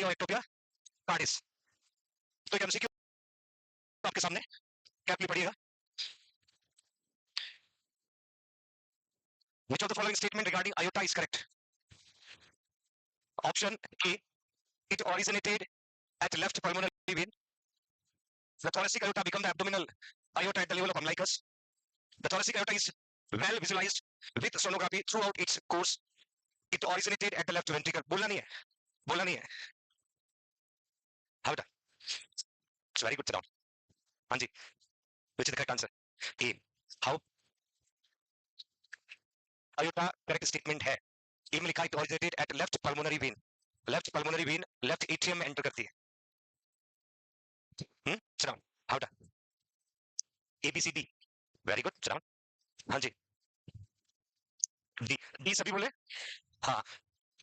और एक्टोपिया कार्डिस। तो एक एमसीक्यू आपके सामने, कैपली पढ़िएगा। Which of the following statement regarding aorta is correct? Option A, it originated at left pulmonary vein. The thoracic aorta become the abdominal aorta at the level of umbilicus. The thoracic aorta is well visualized with sonography throughout its course. It originated at the left ventricle. बोलना नहीं है, बोलना नहीं है। हाँ बेटा, it's very good. Sit down. हाँ जी, which is the correct answer? A. How? Aorta correct statement है। A में लिखा it originated at left pulmonary vein. Left pulmonary vein left atrium में enter करती है। Sit down. हाँ बेटा, A B C D. Very good. Sit down. हाँ जी, D D सभी बोले? हाँ,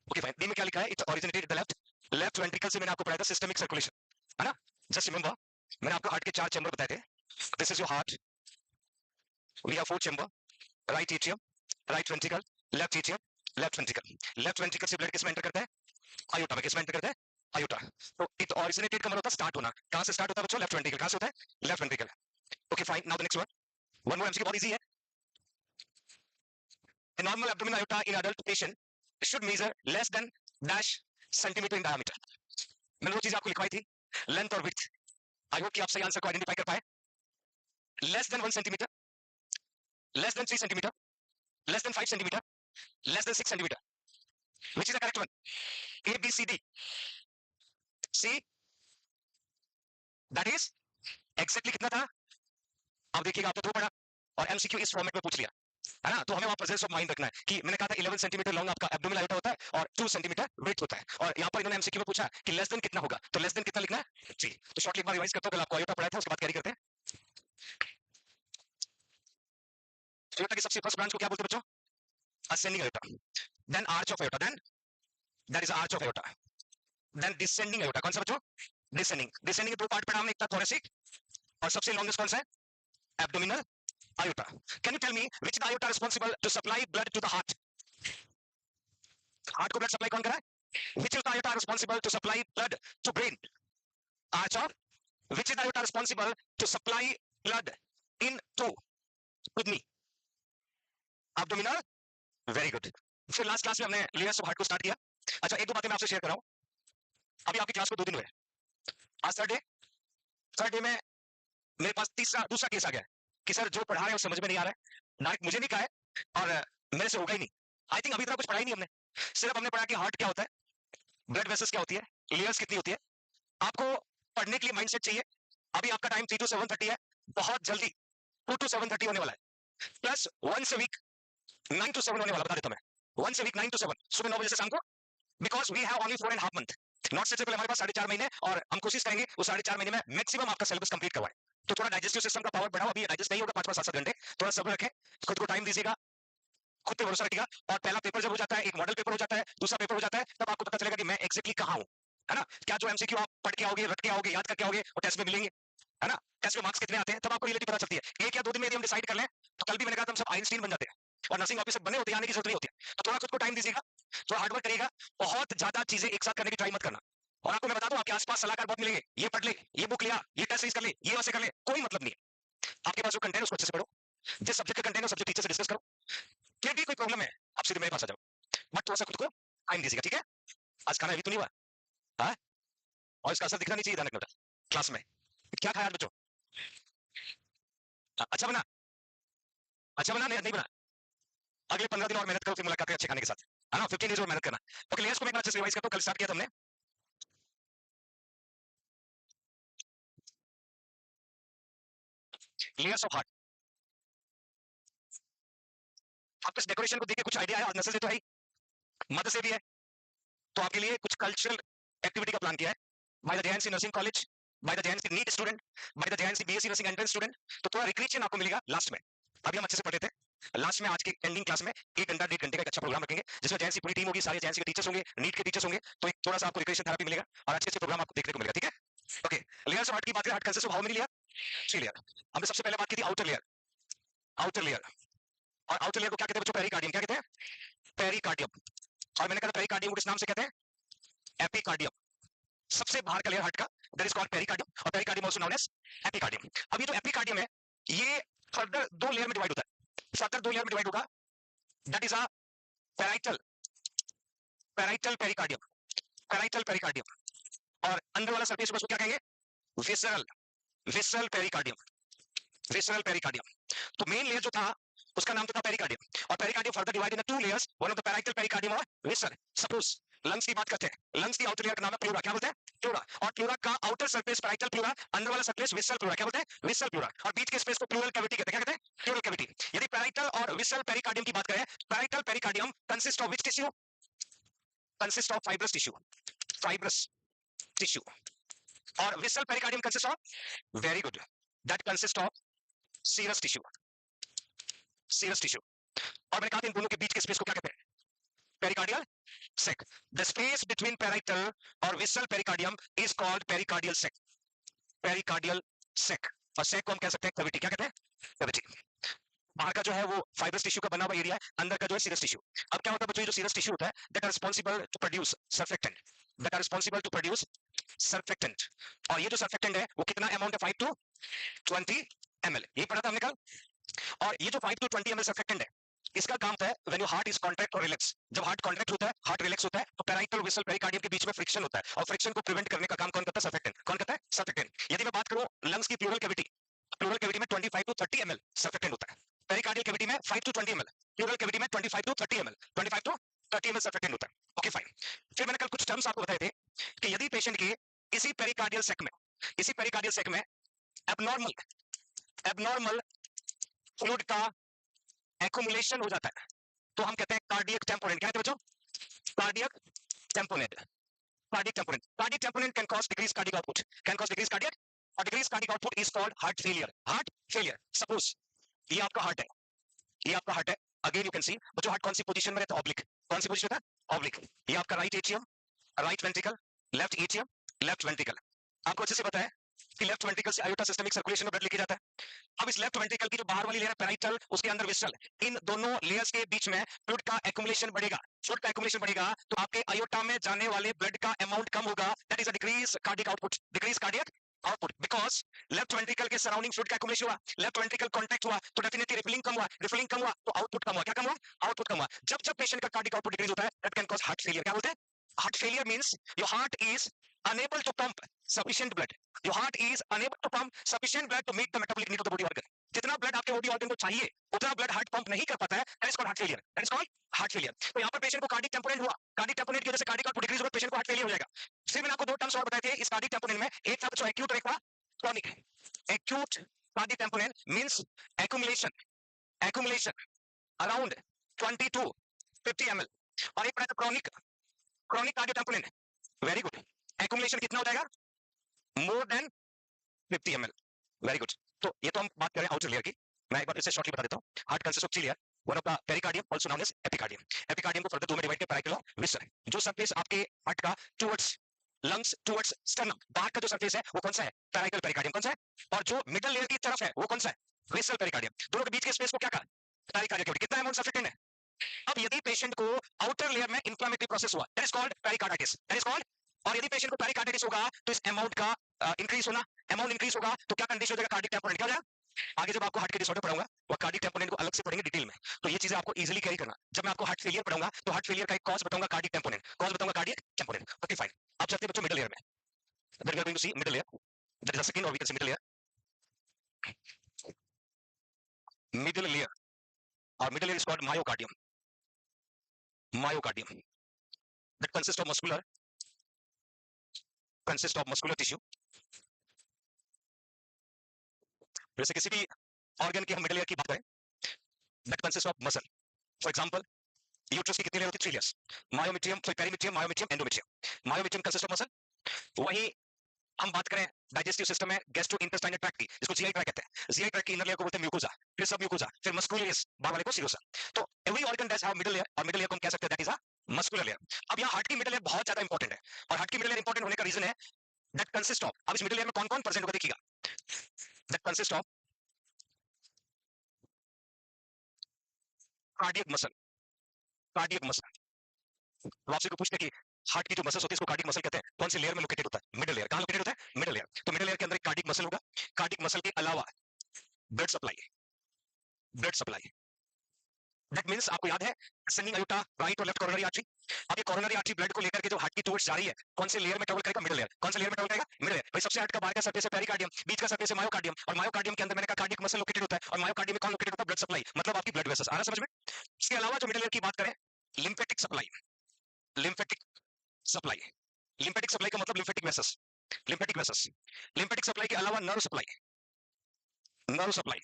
ओके फाइन। डी में क्या लिखा है? It originated at the left ventricle से मैंने आपको पढ़ाया था सिस्टमिक सर्कुलेशन, है ना? जस्ट रिमेंबर, मैंने आपको हार्ट के 4 चैम्बर बताए थे। This is your heart, we have 4 chamber, right atrium, right ventricle, left atrium, left ventricle. Left ventricle से ब्लड किस में एंटर करता है? आयोटा में। किस में एंटर करता है? आयोटा। तो इट ओरिजिनेटेड का मतलब होता है स्टार्ट होना। कहां से स्टार्ट होता है बच्चों? Left ventricle. कहां से होता है? Left ventricle. Okay fine, now the next one more MCQ, बहुत इजी है। A normal abdominal aorta in adult patient should measure less than dash centimeter in diameter. मैंने वो चीज आपको लिखवाई थी, लेंथ और विड्थ। आई होप कि आप सही आंसर को आइडेंटिफाई कर पाए। Less than 1 centimetre, less than 3 centimetre, less than 5 centimetre, less than 6 centimetre. Which is the correct one? A B C D. C, that is exactly कितना था? अब देखिएगा, आपने 2 पढ़ा और एमसीक्यू इस फॉर्मेट में पूछ लिया, है ना? तो हमें वहां प्रेजेंस ऑफ माइंड रखना है कि मैंने कहा था 11 सेंटीमीटर लॉन्ग आपका एब्डोमिनल आयोटा होता है और 2 सेंटीमीटर विड्थ होता है। और यहाँ पर इन्होंने एमसीक्यू में पूछा कि लेस देन कितना होगा, तो लेस देन कितना लिखना है जी। तो शॉर्टली एक बार रिवाइज करता हूं, कल आपको आयोटा पढ़ाया था, उसके बाद कैरी करते हैं। आयोटा की सबसे फर्स्ट ब्रांच को क्या बोलते हैं बच्चों? Ascending aorta, then arch of aorta, then that is arch of aorta, then descending aorta. कौन सा बच्चों? डिसेंडिंग। डिसेंडिंग के 2 पार्ट पढ़ा हमने, एक था थोरेसिक और सबसे लॉन्गेस्ट कौन सा है? Abdominal aorta. Can you tell me which the aorta responsible to supply blood to the heart? Heart को blood supply कौन करा है? Which is the aorta responsible to supply blood to brain? Arch of. Which is the aorta responsible to supply blood into kidney? Abdominal. Very good. फिर last class में हमने layers of heart को start किया। अच्छा, एक दो बातें मैं आपसे शेयर कर रहा हूं। अभी आपकी क्लास को 2 दिन हुए, आज थर्ड डे में मेरे पास दूसरा केस आ गया कि सर जो पढ़ा रहे हैं वो समझ में नहीं आ रहा है। डायरेक्ट मुझे नहीं कहा है और मेरे से होगा ही नहीं। आई थिंक अभी तक कुछ पढ़ा ही नहीं हमने, सिर्फ हमने पढ़ा कि हार्ट क्या होता है, ब्लड वेसल्स क्या होती है, लेयर्स कितनी होती है। आपको पढ़ने के लिए माइंडसेट चाहिए। अभी आपका टाइम 3 to 7:30 है, बहुत जल्दी 2 to 7:30 होने वाला है, प्लस 1 a week 9 to 7 होने वाला, बता देता मैं। 1 a week 9 to 7, सुबह 9 बजे से शाम को, because we have only 4.5 month, not such हमारे पास 4.5 महीने, और हम कोशिश करेंगे उस 4.5 महीने में मैक्सिमम आपका सिलेबस कंप्लीट करवाएं। तो थोड़ा डाइजेस्टिव सिस्टम का पावर बढ़ाओ, अभी डाइजेस्ट नहीं होगा 5-5 7 घंटे, थोड़ा सब्र रखें, खुद को टाइम दीजिएगा, खुद पे भरोसा रखिएगा। और पहला पेपर जब हो जाता है, एक मॉडल पेपर हो जाता है, दूसरा पेपर हो जाता है, तब आपको पता चलेगा कि मैं एग्जैक्टली कहां हूं, है ना? क्या जो एमसीक्यू आप पढ़ के आओगे, रट के आओगे, याद करके आओगे, और टेस्ट में मिलेंगे, है ना? टेस्ट में मार्क्स कितने आते हैं, तब आपको रियलिटी पता चलती है। 1 या 2 दिन में यदि हम डिसाइड कर लें, तो कल भी मैंने कहा था हम सब आइंस्टीन बन जाते हैं और नर्सिंग ऑफिसर बने होते, आने की जरूरत नहीं होती है। तो थोड़ा खुद को टाइम दीजिएगा, थोड़ा हार्डवर्क करिएगा, बहुत ज्यादा चीजें एक साथ करने की ट्राई मत करना। और आपको मैं बता दूं, आपके आसपास सलाहकार बहुत मिलेंगे, ये पढ़ ले, ये बुक लिया, ये टेस्ट कर ले, ये वैसे कर ले, कोई मतलब नहीं है। आपके पास जो कंटेंट है उसको अच्छे से पढ़ो, जिस सब्जेक्ट का कंटेंट है सब्जेक्ट टीचर से डिस्कस करो। फिर भी कोई प्रॉब्लम है, आप सीधे मेरे पास आ जाओ, बट थोड़ा सा खुद को टाइम दीजिएगा, ठीक है? आज खाना अभी तो नहीं हुआ, हाँ? और इसका असर दिखना नहीं चाहिए, ध्यान रखना क्लास में। क्या खाया बच्चों? अच्छा बना? अच्छा बना? नहीं बना? अगले 15 दिन और मेहनत करो, फिर मुलाकात अच्छे खाने के साथ, है ना? 15 डेज और मेहनत करना। ओके, लेयर्स को मैं एक बार अच्छे से रिवाइज करता हूं, कल स्टार्ट किया था हमने। Layers of heart. आपको इस डेकोरेशन को देख के कुछ आइडिया है? और नस्ल से तो है, मदर से भी है, तो आपके लिए कुछ कल्चरल एक्टिविटी का प्लान किया है by the JNC nursing college, by the JNC NEET student, by the JNC BSc nursing entrance student. तो थोड़ा रिक्रिएशन आपको मिलेगा लास्ट में। अभी हम अच्छे से पढ़े थे, लास्ट में आज के एंडिंग क्लास में 1 घंटा 1.5 घंटे का एक अच्छा प्रोग्राम रखेंगे, जिसमें जेएनसी पूरी टीम होगी, सारे जेएनसी के टीचर्स होंगे, नीट के टीचर्स होंगे, तो एक थोड़ा सा आपको रिक्रिएशन थेरेपी मिलेगा और अच्छे अच्छे प्रोग्राम आपको देखने को मिलेगा, ठीक है? ओके, लेयर्स ऑफ हार्ट की बात करें, heart consist of how many layer? 3 layer. हमने सबसे पहले बात की थी आउटर लेयर, आउटर लेयर। और आउटर लेयर को क्या कहते हैं बच्चों? पेरिकार्डियम। क्या कहते हैं? पेरिकार्डियम। और मैंने कहा पेरिकार्डियम को किस नाम से कहते हैं? एपिकार्डियम। सबसे बाहर का लेयर हार्ट का, दैट इज कॉल्ड पेरिकार्डियम, और pericardium also known as epicardium. अब ये जो एपिकार्डियम है ये फर्दर दो लेयर में डिवाइड होता है, फर्दर दो लेयर में डिवाइड होगा, that is a parietal, parietal pericardium, parietal pericardium. और अंदर वाला सरफेस उसको क्या कहेंगे, visceral, visceral pericardium, visceral pericardium. तो मेन लेयर जो था उसका नाम तो था पेरिकार्डियम, और pericardium further divide in two layers, one of the parietal pericardium और विसरल। सपोज लंग्स की बात करते हैं, लंग्स की आउटर लेयर का नाम है प्लूरा, क्या बोलते हैं, प्लूरा। और प्लूरा का आउटर सरफेस पैराइटल प्लूरा, अंदर वाला सरफेस विसरल प्लूरा, क्या बोलते हैं, विसरल प्लूरा। और बीच के स्पेस को प्लूरल कैविटी कहते हैं, क्या कहते हैं, प्लूरल कैविटी। यदि पैराइटल और विसरल पेरिकार्डियम की बात करें, parietal pericardium consist of which tissue, consist of fibrous tissue, fibrous tissue. और visceral pericardium consist of, very good, that consist of serous tissue, serous tissue. और मैंने कहा था इन दोनों के बीच के स्पेस को क्या कहते हैं, pericardial sac. The space between parietal or visceral pericardium is called pericardial sac, pericardial sac। और sac को हम कह सकते हैं कैविटी, क्या कहते हैं, कैविटी। बाहर का जो है वो फाइब्रस टिश्यू का बना हुआ एरिया है, अंदर का जो है सीरस टिश्यू। अब क्या होता है बच्चों, ये जो सीरस टिश्यू होता है that are responsible to produce surfactant, that are responsible to produce surfactant. और ये जो सर्फेक्टेंट है वो कितना अमाउंट है, 5 to 20 ml, ये पढ़ा था हमने कल। और ये जो 5 to 20 ml सर्फेक्टेंट है इसका काम है when your heart is contract और रिलैक्स, जब हार्ट कॉन्ट्रैक्ट होता है, हार्ट रिलैक्स होता है, तो पैराइटल विसरल पेरिकार्डियम के बीच में फ्रिक्शन होता है, और फ्रिक्शन को प्रिवेंट करने का काम कौन करता है, सर्फेक्टेंट। कौन करता है, सर्फेक्टेंट। यदि मैं बात करूं लंग्स की प्लूरल कैविटी, प्लूरल कैविटी में 25 to 30 ml सर्फेक्टेंट होता है, पेरिकार्डियल कैविटी में 5 to 20 ml, प्लूरल कैविटी में 25 to 30 ml, 25 to 30 ml surfactant होता है। Okay fine. फिर मैंने कल कुछ टर्म्स आपको बताए थे कि यदि पेशेंट के इसी पेरिकार्डियल सेक में, इसी पेरिकार्डियल सेक में एबनॉर्मल, एबनॉर्मल फ्लूइड का एक्युमुलेशन हो जाता है तो हम कहते हैं कार्डियक टेम्पोनेंट। क्या है बच्चों, cardiac tamponade, cardiac tamponade. Cardiac tamponade can cause decrease cardiac output, can cause decrease cardiac, और decrease cardiac output is called heart failure, heart failure. Suppose ये आपका हार्ट है, ये आपका हार्ट है, अगेन यू कैन सी बच्चों हार्ट कौन सी position में रहता है, ऑब्लिक। कौन सी पोजीशन होता है, ऑब्लिक। ये आपका right atrium, right ventricle, left atrium, left ventricle. आपको अच्छे से पता है कि लेफ्ट वेंट्रिकल से आयोटा सिस्टमिक सर्कुलेशन में ब्लड लेके जाता है। अब इस लेफ्ट वेंट्रिकल की जो बाहर वाली लेयर है पैराइटल, उसके अंदर विसरल, इन दोनों लेयर्स के बीच में फ्लूइड का एक्युमुलेशन बढ़ेगा, फ्लूइड का एक्युमुलेशन बढ़ेगा तो आपके आयोटा में जाने वाले ब्लड का अमाउंट कम होगा, that is a decrease cardiac output, decrease cardiac output, because left ventricle के सराउंडिंग फ्लूइड का एक्युमुलेशन हुआ, लेफ्ट वेंट्रिकल कांटेक्ट हुआ तो डेफिनेटली रिफिलिंग कम हुआ, रिफिलिंग कम हुआ तो आउटपुट कम हुआ। क्या कम हुआ, आउटपुट कम हुआ। जब जब पेशेंट का कार्डियक आउटपुट डिक्रीज होता है that can cause heart failure. क्या बोलते हैं, heart failure means your heart is unable to pump sufficient blood, your heart is unable to pump sufficient blood to meet the metabolic need of the body organ। जितना blood आपके body organ को चाहिए उतना blood heart pump नहीं कर पाता है, that is called heart failure, that is called heart failure. तो यहाँ पर पेशेंट को कार्डियक टेम्पोनेंट हुआ, कार्डियक टेम्पोनेंट की वजह से कार्डियक आउटपुट डिक्रीज होगा, पेशेंट को हार्ट फेलियर हो जाएगा। फिर मैंने आपको दो टर्म्स और बताए थे इस कार्डियक टेम्पोनेंट में, एक था बच्चों एक्यूट और एक था chronic. Acute cardiac tamponade means accumulation, accumulation around 20 to 50 ml, और एक था chronic, chronic cardiac tamponade, very good, accumulation कितना हो जाएगा, more than 50 ml, very good. तो ये तो हम बात करें आउटर लेयर की, मैं एक बार इसे शॉर्टली बता देता हूं। Heart consist of three layer, one of the pericardium also known as epicardium. Epicardium को फर्दर दो में डिवाइड किया, पैराइटल और विसरल। जो सरफेस आपके हार्ट का टुवर्ड्स लंग्स, टुवर्ड्स स्टर्नम, बाहर का जो सरफेस है वो कौन सा है, पैराइटल पेरिकार्डियम। कौन सा है, और जो मिडल लेयर की तरफ है वो कौन सा है, विसरल पेरिकार्डियम। दोनों के बीच के स्पेस को क्या कहा, पेरिकार्डियम। कितना अमाउंट सर्फेक्टेंट है। अब यदि पेशेंट को आउटर लेयर में इंफ्लेमेटरी प्रोसेस हुआ that is called pericarditis, that is called. और यदि पेशेंट को पेरिकार्डाइटिस होगा तो इस अमाउंट का इंक्रीज होना, अमाउंट इंक्रीज होगा तो क्या कंडीशन हो जाएगा, कार्डियक टेम्पोनेंट। क्या हो जाएगा, आगे जब आपको हार्ट के डिसऑर्डर पढ़ाऊंगा वो कार्डियक टेम्पोनेंट को अलग से पढ़ेंगे डिटेल में, तो ये चीजें आपको इजीली कैरी करना। जब मैं आपको हार्ट फेलियर पढ़ाऊंगा तो हार्ट फेलियर का एक कॉज बताऊंगा, कार्डियक टेम्पोनेंट, कॉज बताऊंगा कार्डियक टेम्पोनेंट। Okay fine. अब चलते हैं बच्चों मिडल लेयर में, that we are going to see middle layer, that is the second और we can see middle layer. Middle layer, और middle layer is called myocardium, myocardium that consists of muscular, consist of muscular tissue। जैसे किसी भी organ की हम middle layer की बात करें, that consists of muscle। For example uterus की कितनी लेयर होती है, 3 layers, myometrium, perimetrium, myometrium, endometrium. Myometrium consist of muscle. वही हम बात करें डाइजेस्टिव सिस्टम में गैस्ट्रो इंटेस्टाइनल ट्रैक्ट की, जिसको जीआई ट्रैक्ट कहते हैं। जीआई ट्रैक्ट की इनर लेयर को बोलते हैं म्यूकोजा, फिर सब म्यूकोजा, फिर मस्कुलस, बाहर वाले को सीरोसा। तो every organ does have middle layer, और मिडल लेयर को हम कह सकते हैं that is a muscular layer. अब यहाँ हार्ट की मिडल लेयर बहुत ज्यादा इंपॉर्टेंट है, और हार्ट की मिडल लेयर इंपॉर्टेंट होने का रीजन है दैट कंसिस्ट ऑफ, अब इस मिडल लेयर में कौन कौन प्रेजेंट होगा देखिएगा, that consist of cardiac muscle, cardiac muscle. वो आपसे को पूछते कि हार्ट की जो मसल्स होती है इसको कार्डियक मसल कहते हैं। कौन सी लेयर में लोकेटेड होता है? Middle layer. कहां लोकेटेड होता है? Middle layer. तो मिडिल लेयर के अंदर एक कार्डियक मसल होगा। कार्डियक मसल के अलावा blood supply, blood supply, that means आपको याद है ascending aorta, राइट और लेफ्ट कोरोनरी आर्टरी। अब ये कोरोनरी आर्टरी ब्लड को लेकर के जो हार्ट की टूवर्ड्स जा रही है, कौन से लेयर में ट्रेवल करेगा? Middle layer. कौन से लेयर में ट्रेवल करेगा? Middle layer. भाई सबसे हट का बाहर का सरफेस है पेरिकार्डियम, बीच का सरफेस है मायोकार्डियम, और मायोकार्डियम के अंदर मैंने कहा कार्डियक मसल लोकेटेड होता है, और मायोकार्डियम में कौन लोकेटेड होता है? ब्लड सप्लाई, मतलब आपकी ब्लड वेसल्स। आ रहा समझ में? इसके अलावा जो मिडिल लेयर की बात करें, lymphatic supply, lymphatic supply, lymphatic supply का मतलब lymphatic vessels, lymphatic vessels. Lymphatic supply के अलावा नर्व सप्लाई, नर्व सप्लाई।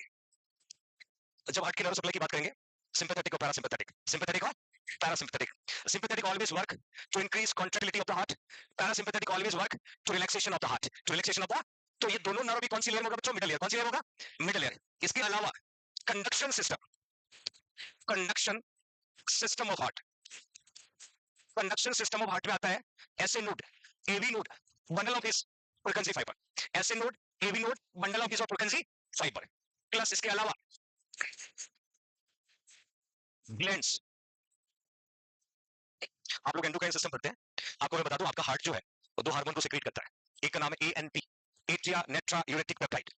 जब हार्ट की नर्व सप्लाई की बात करेंगे, sympathetic और parasympathetic, sympathetic और parasympathetic, sympathetic always work to increase contractility of the heart, parasympathetic always work to relaxation of the heart, to relaxation of the, तो ये दोनों नर्व भी कौन सी लेयर में होगा बच्चों? Middle layer. कौन सी लेयर होगा? Middle layer. इसके अलावा conduction system, conduction system of heart, conduction system of heart में आता है SA node, AV node, bundle of His frequency fibre, SA node, AV node, bundle of His frequency fibre, plus इसके अलावा glands. आप लोग endocrine system पढ़ते हैं, आपको मैं बता दूं आपका हार्ट जो है वो दो हार्मोन को सिक्रीट करता है। एक का नाम है ANP, atria natriuretic peptide,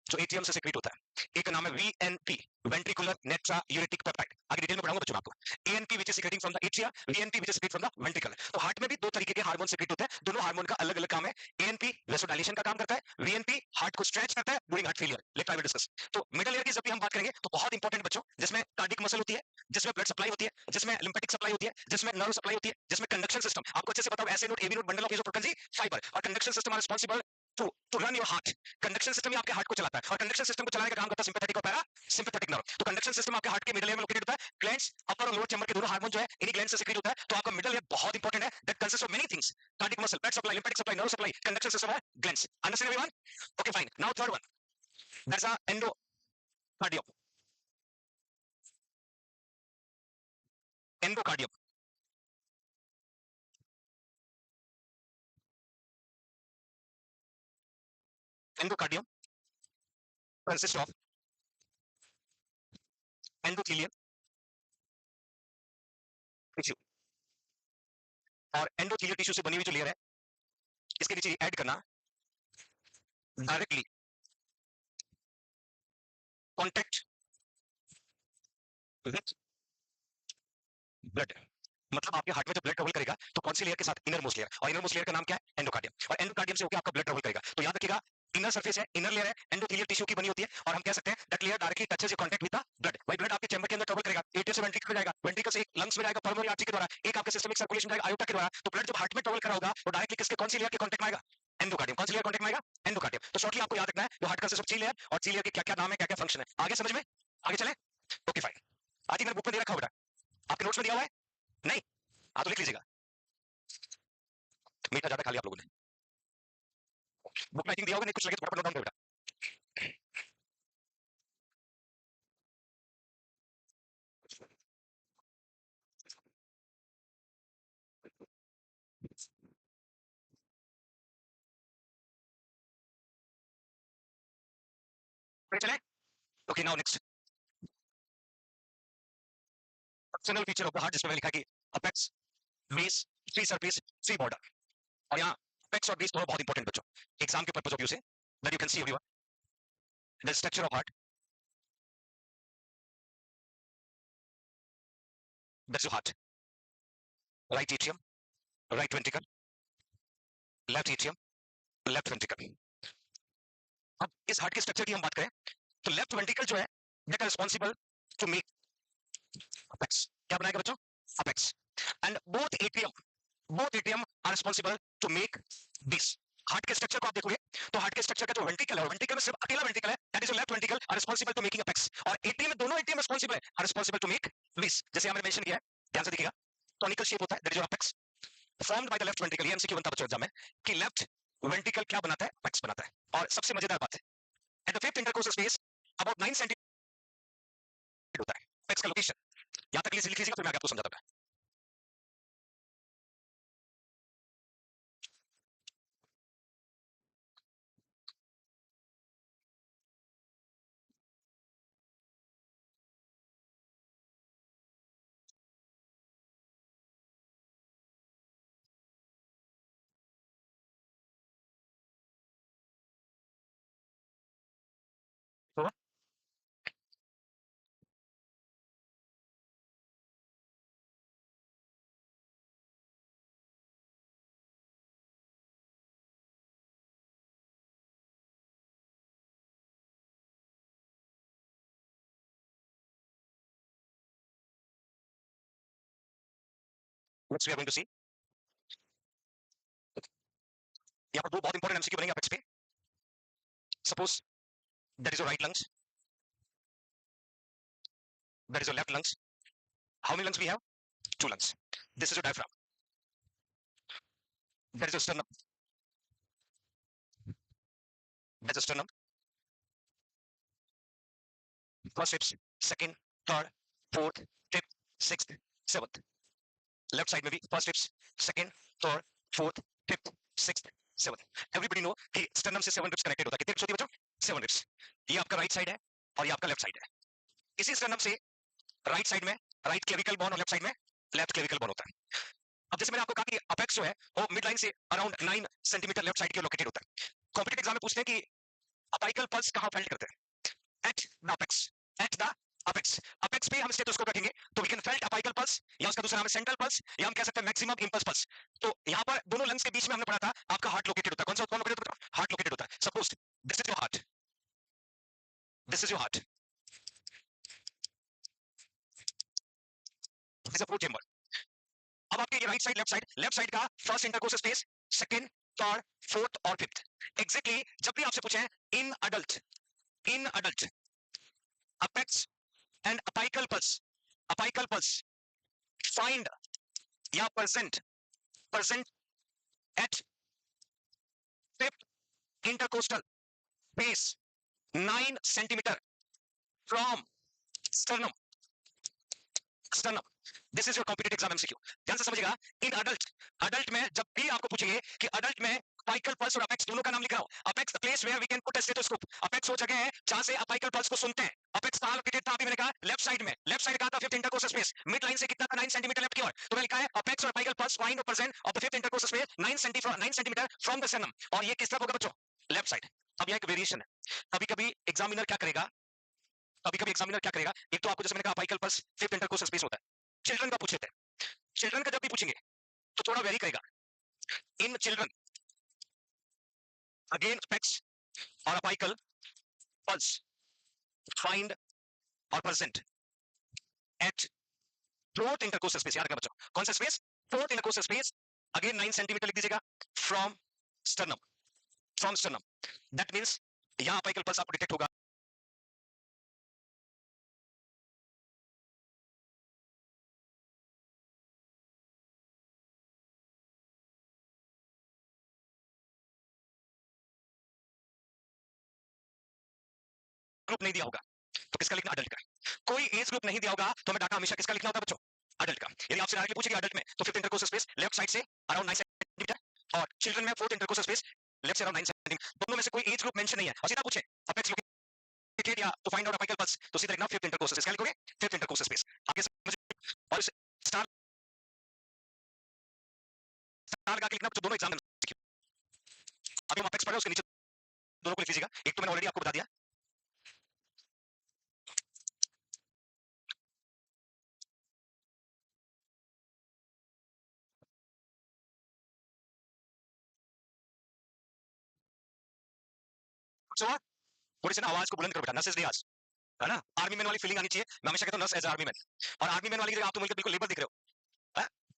जो एटीएम से सिक्रीट होता है। एक का नाम है VNP, ventricular natriuretic peptide. आगे डिटेल में पढ़ाऊंगा बच्चों आपको। ANP which is secreting from the atria, VNP which is secrete from the ventricle. तो हार्ट में भी दो तरीके के हार्मोन सिक्रेट होते हैं, दोनों हार्मोन का अलग अलग काम है। एएनपी वेसोडाइलेशन का काम करता है, वीएनपी हार्ट को स्ट्रेच करता है during heart failure. Let I will discuss. तो मिडिल ईयर की जब भी हम बात करेंगे तो बहुत इंपॉर्टेंट बच्चों, जिसमें कार्डिक मसल होती है, जिसमें ब्लड सप्लाई होती है, जिसमें लिम्फेटिक सप्लाई होती है, जिसमें नर्व सप्लाई होती है, जिसमें कंडक्शन सिस्टम आपको अच्छे से पता हो, SA node, AV node, bundle of frequency fiber, और conduction system are responsible to run your heart. Conduction system ही आपके हार्ट को चलाता है, और कंडक्शन सिस्टम को चलाने का काम करता है सिंपैथेटिक और पैरा सिंपैथेटिक नर्व। तो कंडक्शन सिस्टम आपके हार्ट के मिडिल लेयर में लोकेटेड होता है। ग्लैंड्स, अपर और लोअर चैम्बर के दोनों हार्मोन जो है इन्हीं ग्लैंड से सिक्रीट होता है। तो आपका मिडिल लेयर बहुत इंपॉर्टेंट है, that consist of many things, cardiac muscle, blood supply, lymphatic supply, nerve supply, conduction system है glands. Understand everyone? Okay fine. Now third one, that's a endocardium, endocardium, endocardium consist of endothelium tissue, और endothelial tissue से बनी हुई जो layer है इसके नीचे add करना डायरेक्टली कॉन्टेक्ट विथ ब्लड। मतलब आपके हार्ट में जब ब्लड ट्रेवल करेगा तो कौन सी लेयर के साथ? इनर मोस्ट लेयर, और इनर मोस्ट लेयर का नाम क्या है? एंडोकार्डियम। और एंडोकार्डियम से होकर आपका ब्लड ट्रेवल करेगा। तो याद रखिएगा, इनर सरफेस है, इनर लेयर है, एंडोथेलियल टिश्यू की बनी होती है, और हम कह सकते हैं that layer directly touches your contact with the blood. भाई ब्लड आपके चैम्बर के अंदर ट्रेवल करेगा, एट्रियम से वेंट्रिकल में जाएगा, वेंट्रिकल से एक लंग्स में जाएगा पल्मोनरी आर्टरी के द्वारा, एक आपके सिस्टमिक सर्कुलेशन जाएगा आयोटा के द्वारा। तो ब्लड जब हार्ट में ट्रेवल कर रहा होगा वो डायरेक्टली किसके, कौन सी लेयर के कांटेक्ट में आएगा? एंडोकार्डियम। कौन सी लेयर कांटेक्ट में आएगा? एंडोकार्डियम। तो शॉर्टली आपको याद रखना है जो heart consist of three layer, और थ्री लेयर के क्या क्या नाम है, क्या क्या फंक्शन है। आगे समझ में? आगे चले? Okay fine. आज ही मैंने बुक में दे रखा बेटा, आपके नोट्स में दिया हुआ है? नहीं? हाँ तो लिख लीजिएगा। मीठा ज्यादा खा लिया आप लोगों ने, बुक में आई थिंक दिया होगा, नहीं कुछ लगे तो फटाफट नोट डाउन करो बेटा। चले? Okay now next, external feature of the heart, जिसमें लिखा है कि apex, base, three surface, three border. और यहाँ अपेक्स और बेस दोनों बहुत इंपॉर्टेंट बच्चों, एग्जाम के पर्पज ऑफ व्यू से, that you can see everyone, the structure of heart, that's your heart, right atrium, right ventricle, left atrium, left ventricle. अब इस हार्ट के स्ट्रक्चर की हम बात करें तो लेफ्ट वेंट्रिकल जो है that are responsible to make apex. क्या बनाएगा बच्चों? Apex. And both atrium are responsible to make this. Heart के स्ट्रक्चर को आप देखोगे तो हार्ट के स्ट्रक्चर का जो वेंट्रिकल है, वेंट्रिकल में सिर्फ अकेला वेंट्रिकल है, that is left ventricle, are responsible to making apex. और एटीएम में दोनों एटीएम रिस्पांसिबल है, are responsible to make this. जैसे हमने मेंशन किया है, ध्यान से देखिएगा, टॉनिकल शेप होता है, that is your apex, formed by the left ventricle. ये एमसीक्यू बनता है बच्चों एग्जाम में कि लेफ्ट वेंट्रिकल क्या बनाता है? अपेक्स बनाता है। और सबसे मजेदार बात है, at the fifth intercostal space about 9 centimetre होता है अपेक्स का लोकेशन। यहां तक लिख लीजिएगा, फिर मैं आगे आपको समझाता हूं। Next we are going to see यहाँ पर दो बहुत इंपॉर्टेंट एमसीक्यू बनेंगे अपेक्स पे. Suppose that is your right lungs, that is your left lungs. How many lungs we have? Two lungs. This is your diaphragm. That is your sternum. That's your sternum. First ribs, second, third, fourth, fifth, sixth, seventh. Left side में भी first ribs, second, third, fourth, fifth, sixth, seventh. Everybody know कि sternum से 7 ribs connected होता है. कितने ribs होती है बच्चों? 7 ribs. ये आपका right side है और ये आपका left side है. इसी sternum से right side में right clavicle bone और left side में left clavicle bone होता है. अब जैसे मैंने आपको कहा कि अपेक्स जो है वो मिड लाइन से अराउंड 9 सेंटीमीटर लेफ्ट साइड की ओर लोकेटेड होता है. कॉम्पिटिटिव एग्जाम में पूछते हैं कि अपाइकल पल्स कहां फेल्ट करते हैं? At the apex. At the apex. Apex पे हम स्टेथोस्कोप रखेंगे तो we can felt apical pulse, या उसका दूसरा नाम है सेंट्रल पल्स, या हम कह सकते हैं मैक्सिमम इंपल्स पल्स. तो यहां पर दोनों लंग्स के बीच में हमने पढ़ा था आपका हार्ट लोकेटेड होता है. कौन सा कौन लोकेटेड होता है? हार्ट लोकेटेड होता है. Suppose this is your heart, this is your heart, this is a flow chamber. अब आपके ये राइट साइड लेफ्ट साइड का first intercostal space, second, third, fourth और फिफ्थ. एग्जैक्टली जब भी आपसे पूछे in adult apex and apical pulse find या present at fifth intercostal space 9 centimeter from sternum. This is your competitive exam MCQ. ध्यान से समझिएगा. इन अडल्ट में जब भी आपको पूछेंगे कि अडल्ट में अपाइकल पल्स और अपेक्स दोनों का नाम लिख रहा हूं. Apex the place where we can put a stethoscope. Apex वो जगह है जहां से अपाइकल पल्स को सुनते हैं. अपेक्स कहां लोकेटेड था? अभी मैंने कहा लेफ्ट साइड में. लेफ्ट साइड कहा था fifth intercostal space. Mid line से कितना था? 9 सेंटीमीटर लेफ्ट की ओर. तो मैंने लिखा है अपेक्स और अपाइकल पल्स फाइंड और present of the fifth intercostal space 9 centimeter from the sternum. और ये किस तरफ होगा बच्चों? Left side. अब यह एक वेरिएशन है. कभी कभी एग्जामिनर क्या करेगा, एक तो आपको जैसे मैंने कहा apical pulse fifth intercostal space होता है. चिल्ड्रन का पूछे थे. चिल्ड्रन का जब भी पूछेंगे तो थोड़ा वेरी करेगा. इन चिल्ड्रन अगेन अपेक्स और अपाइकल पल्स फाइंड और present at fourth intercostal space. याद रखना बच्चों, कौन सा space? Fourth intercostal space. Again 9 centimetre लिख दीजिएगा. From sternum. दैट मींस यहां अपाइकल पल्स आपको डिटेक्ट होगा. ग्रुप नहीं दिया होगा तो किसका लिखना? अडल्ट का. कोई एज ग्रुप नहीं दिया होगा तो हमें डाटा हमेशा किसका लिखना होता है बच्चों? अडल्ट का. यदि आपसे डायरेक्टली पूछे कि अडल्ट में तो fifth intercostal space left side से अराउंड 9 सेंटीमीटर, और चिल्ड्रन में फोर्थ इंटरकोस्टल स्पेस लेफ्ट से अराउंड 9 सेंटीमीटर. दोनों में से कोई एज ग्रुप मेंशन नहीं है. और सीधा पूछे अपेक्स लोकेटेड या to find out apical pulse, तो सीधा लिखना फिफ्थ इंटरकोस्टल स्पेस. क्या लिखोगे? Fifth intercostal space. आगे समझ. और स्टार लगा के लिखना तो दोनों एग्जाम में. अभी हम अपेक्स पढ़ रहे हैं, उसके नीचे दोनों को लिख लीजिएगा. एक तो मैंने ऑलरेडी आपको बता दिया. थोड़ी सी ना आवाज को बुलंद करो बेटा. नर्सेस रियाज है ना, आर्मी मैन वाली फीलिंग आनी चाहिए. मैं हमेशा कहता हूं नर्स एज आर्मी मैन. और आर्मी मैन वाली जगह आप तो बिल्कुल लेबर दिख रहे हो.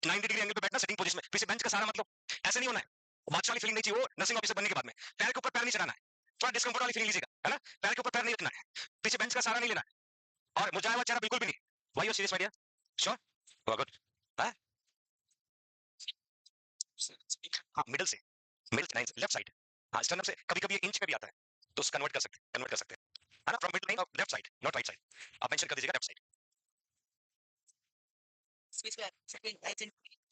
90 डिग्री एंगल पे बैठना, सिटिंग पोजीशन में, पीछे बेंच का सहारा मतलब. ऐसे नहीं होना है. बादशाह वाली फीलिंग नहीं चाहिए. वो नर्सिंग ऑफिसर बनने के बाद में पैर के ऊपर पैर नहीं चढ़ाना है. थोड़ा डिस्कंफर्ट वाली फीलिंग लीजिएगा, है ना. पैर के ऊपर पैर नहीं रखना है, पीछे बेंच का सहारा नहीं लेना है, और मुझाया हुआ चेहरा बिल्कुल भी नहीं. Why you serious my dear? Sure. Good. हां, मिडिल से, लेफ्ट साइड. हाँ, स्टर्नम से कभी कभी इंच में भी आता है तो कन्वर्ट कर सकते हैं, है ना. From mid line of left side, not right side. आप मेंशन कर दीजिएगा लेफ्ट साइड.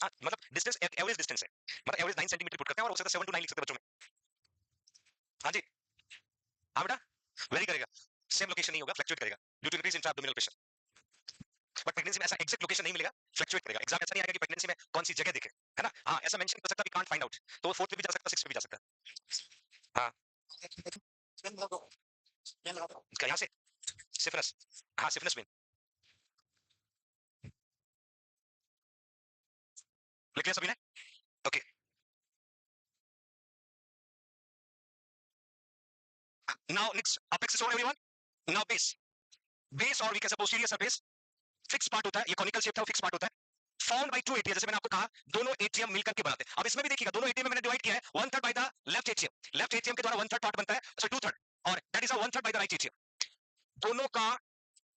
हाँ, मतलब डिस्टेंस एवरेज डिस्टेंस है. मतलब एवरेज 9 सेंटीमीटर पुट करते हैं, और उसे 7 to 9 लिख सकते हैं बच्चों में. हाँ जी. हाँ बेटा, वेरी करेगा. सेम लोकेशन नहीं होगा, फ्लक्चुएट करेगा due to increase intra abdominal pressure. But pregnancy में ऐसा एग्जैक्ट लोकेशन नहीं मिलेगा, फ्लक्चुएट करेगा. एग्जाम ऐसा नहीं आएगा कि प्रेगनेंसी में कौन सी जगह दिखे, है ना. हाँ, ऐसा मेंशन कर सकता है, वी कांट फाइंड आउट. तो वो फोर्थ पे भी जा सकता है, सिक्स्थ पे भी जा सकता है. हाँ, इसका यहाँ से सिफिलिस. हाँ, सिफिलिस में लिख लिया सभी ने? Okay. Now next apex is on everyone. Now base. Base और we can say posterior surface fix part होता है. ये कॉनिकल शेप था, फिक्स पार्ट होता है. formed by two ATM, जैसे मैंने आपको कहा दोनों एटीएम मिलकर के बनाते हैं। अब इसमें भी देखिएगा दोनों एटीएम में मैंने डिवाइड किया है 1/3 बाय द लेफ्ट एटीएम के द्वारा 1/3 पार्ट बनता है, सो 2/3, और that is a 1/3 by the right ATM. दोनों का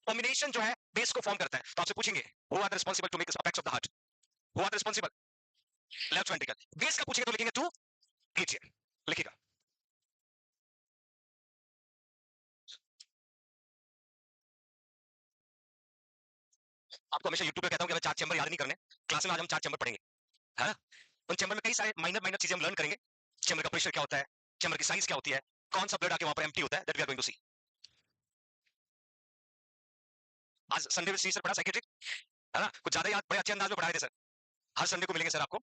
कॉम्बिनेशन जो है बेस को फॉर्म करता है। तो आपसे पूछेंगे who are responsible to make apex of the heart, who are responsible, left ventricle. Base का पूछेंगे तो लिखेंगे 2 एटीएम, लिखिएगा। आपको हमेशा यूट्यूब पे कहता हूं कि हमें 4 चैम्बर याद नहीं करने, क्लास में आज हम 4 चैम्बर पढ़ेंगे, है ना। उन चैम्बर में कई सारे माइनर माइनर चीजें हम लर्न करेंगे। चैम्बर का प्रेशर क्या होता है, चैम्बर की साइज क्या होती है, कौन सा ब्लड आके वहां पर एम्प्टी होता है, that we are going to see. आज संडे में सी सर बड़ा साइकेट्रिक, है ना, कुछ ज्यादा ही बड़े अच्छे अंदाज में पढ़ाए थे सर। हर संडे को मिलेंगे सर आपको,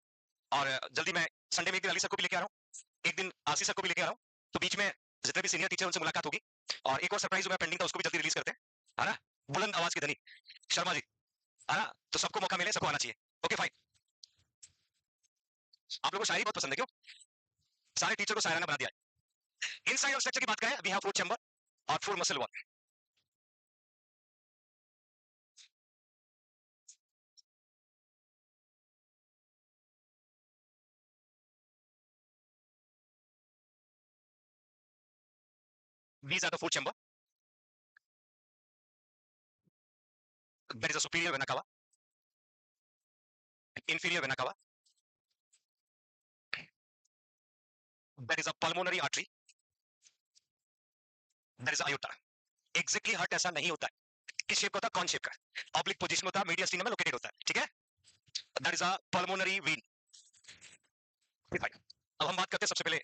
और जल्दी मैं संडे में एक दिन अली सर को भी लेके आ रहा हूँ, एक दिन आशीष सर को भी लेके आ रहा हूँ, तो बीच में जितने भी सीनियर टीचर उनसे मुलाकात होगी। और एक और सरप्राइज मैं पेंडिंग था उसको भी जल्दी रिलीज करते हैं, है ना। बुलंद आवाज की धनी शर्मा जी, है ना, तो सबको मौका मिले, सबको आना चाहिए। Okay fine. आप लोगों को शायरी बहुत पसंद है, क्यों? सारे टीचर को शायराना बना दिया है। इनसाइड ऑफ स्ट्रक्चर की बात करें, वी हैव 4 चैम्बर और 4 muscle wall. These are the 4 chamber. There is a superior vena cava, inferior vena cava, there is a pulmonary artery, there is a aorta. Exactly heart ऐसा नहीं होता है। किस shape का होता है, कौन शेप का, ऑब्लिक पोजीशन होता है, मीडियस्टिनम में लोकेटेड होता है, ठीक है। That is a pulmonary vein. अब हम बात करते हैं सबसे पहले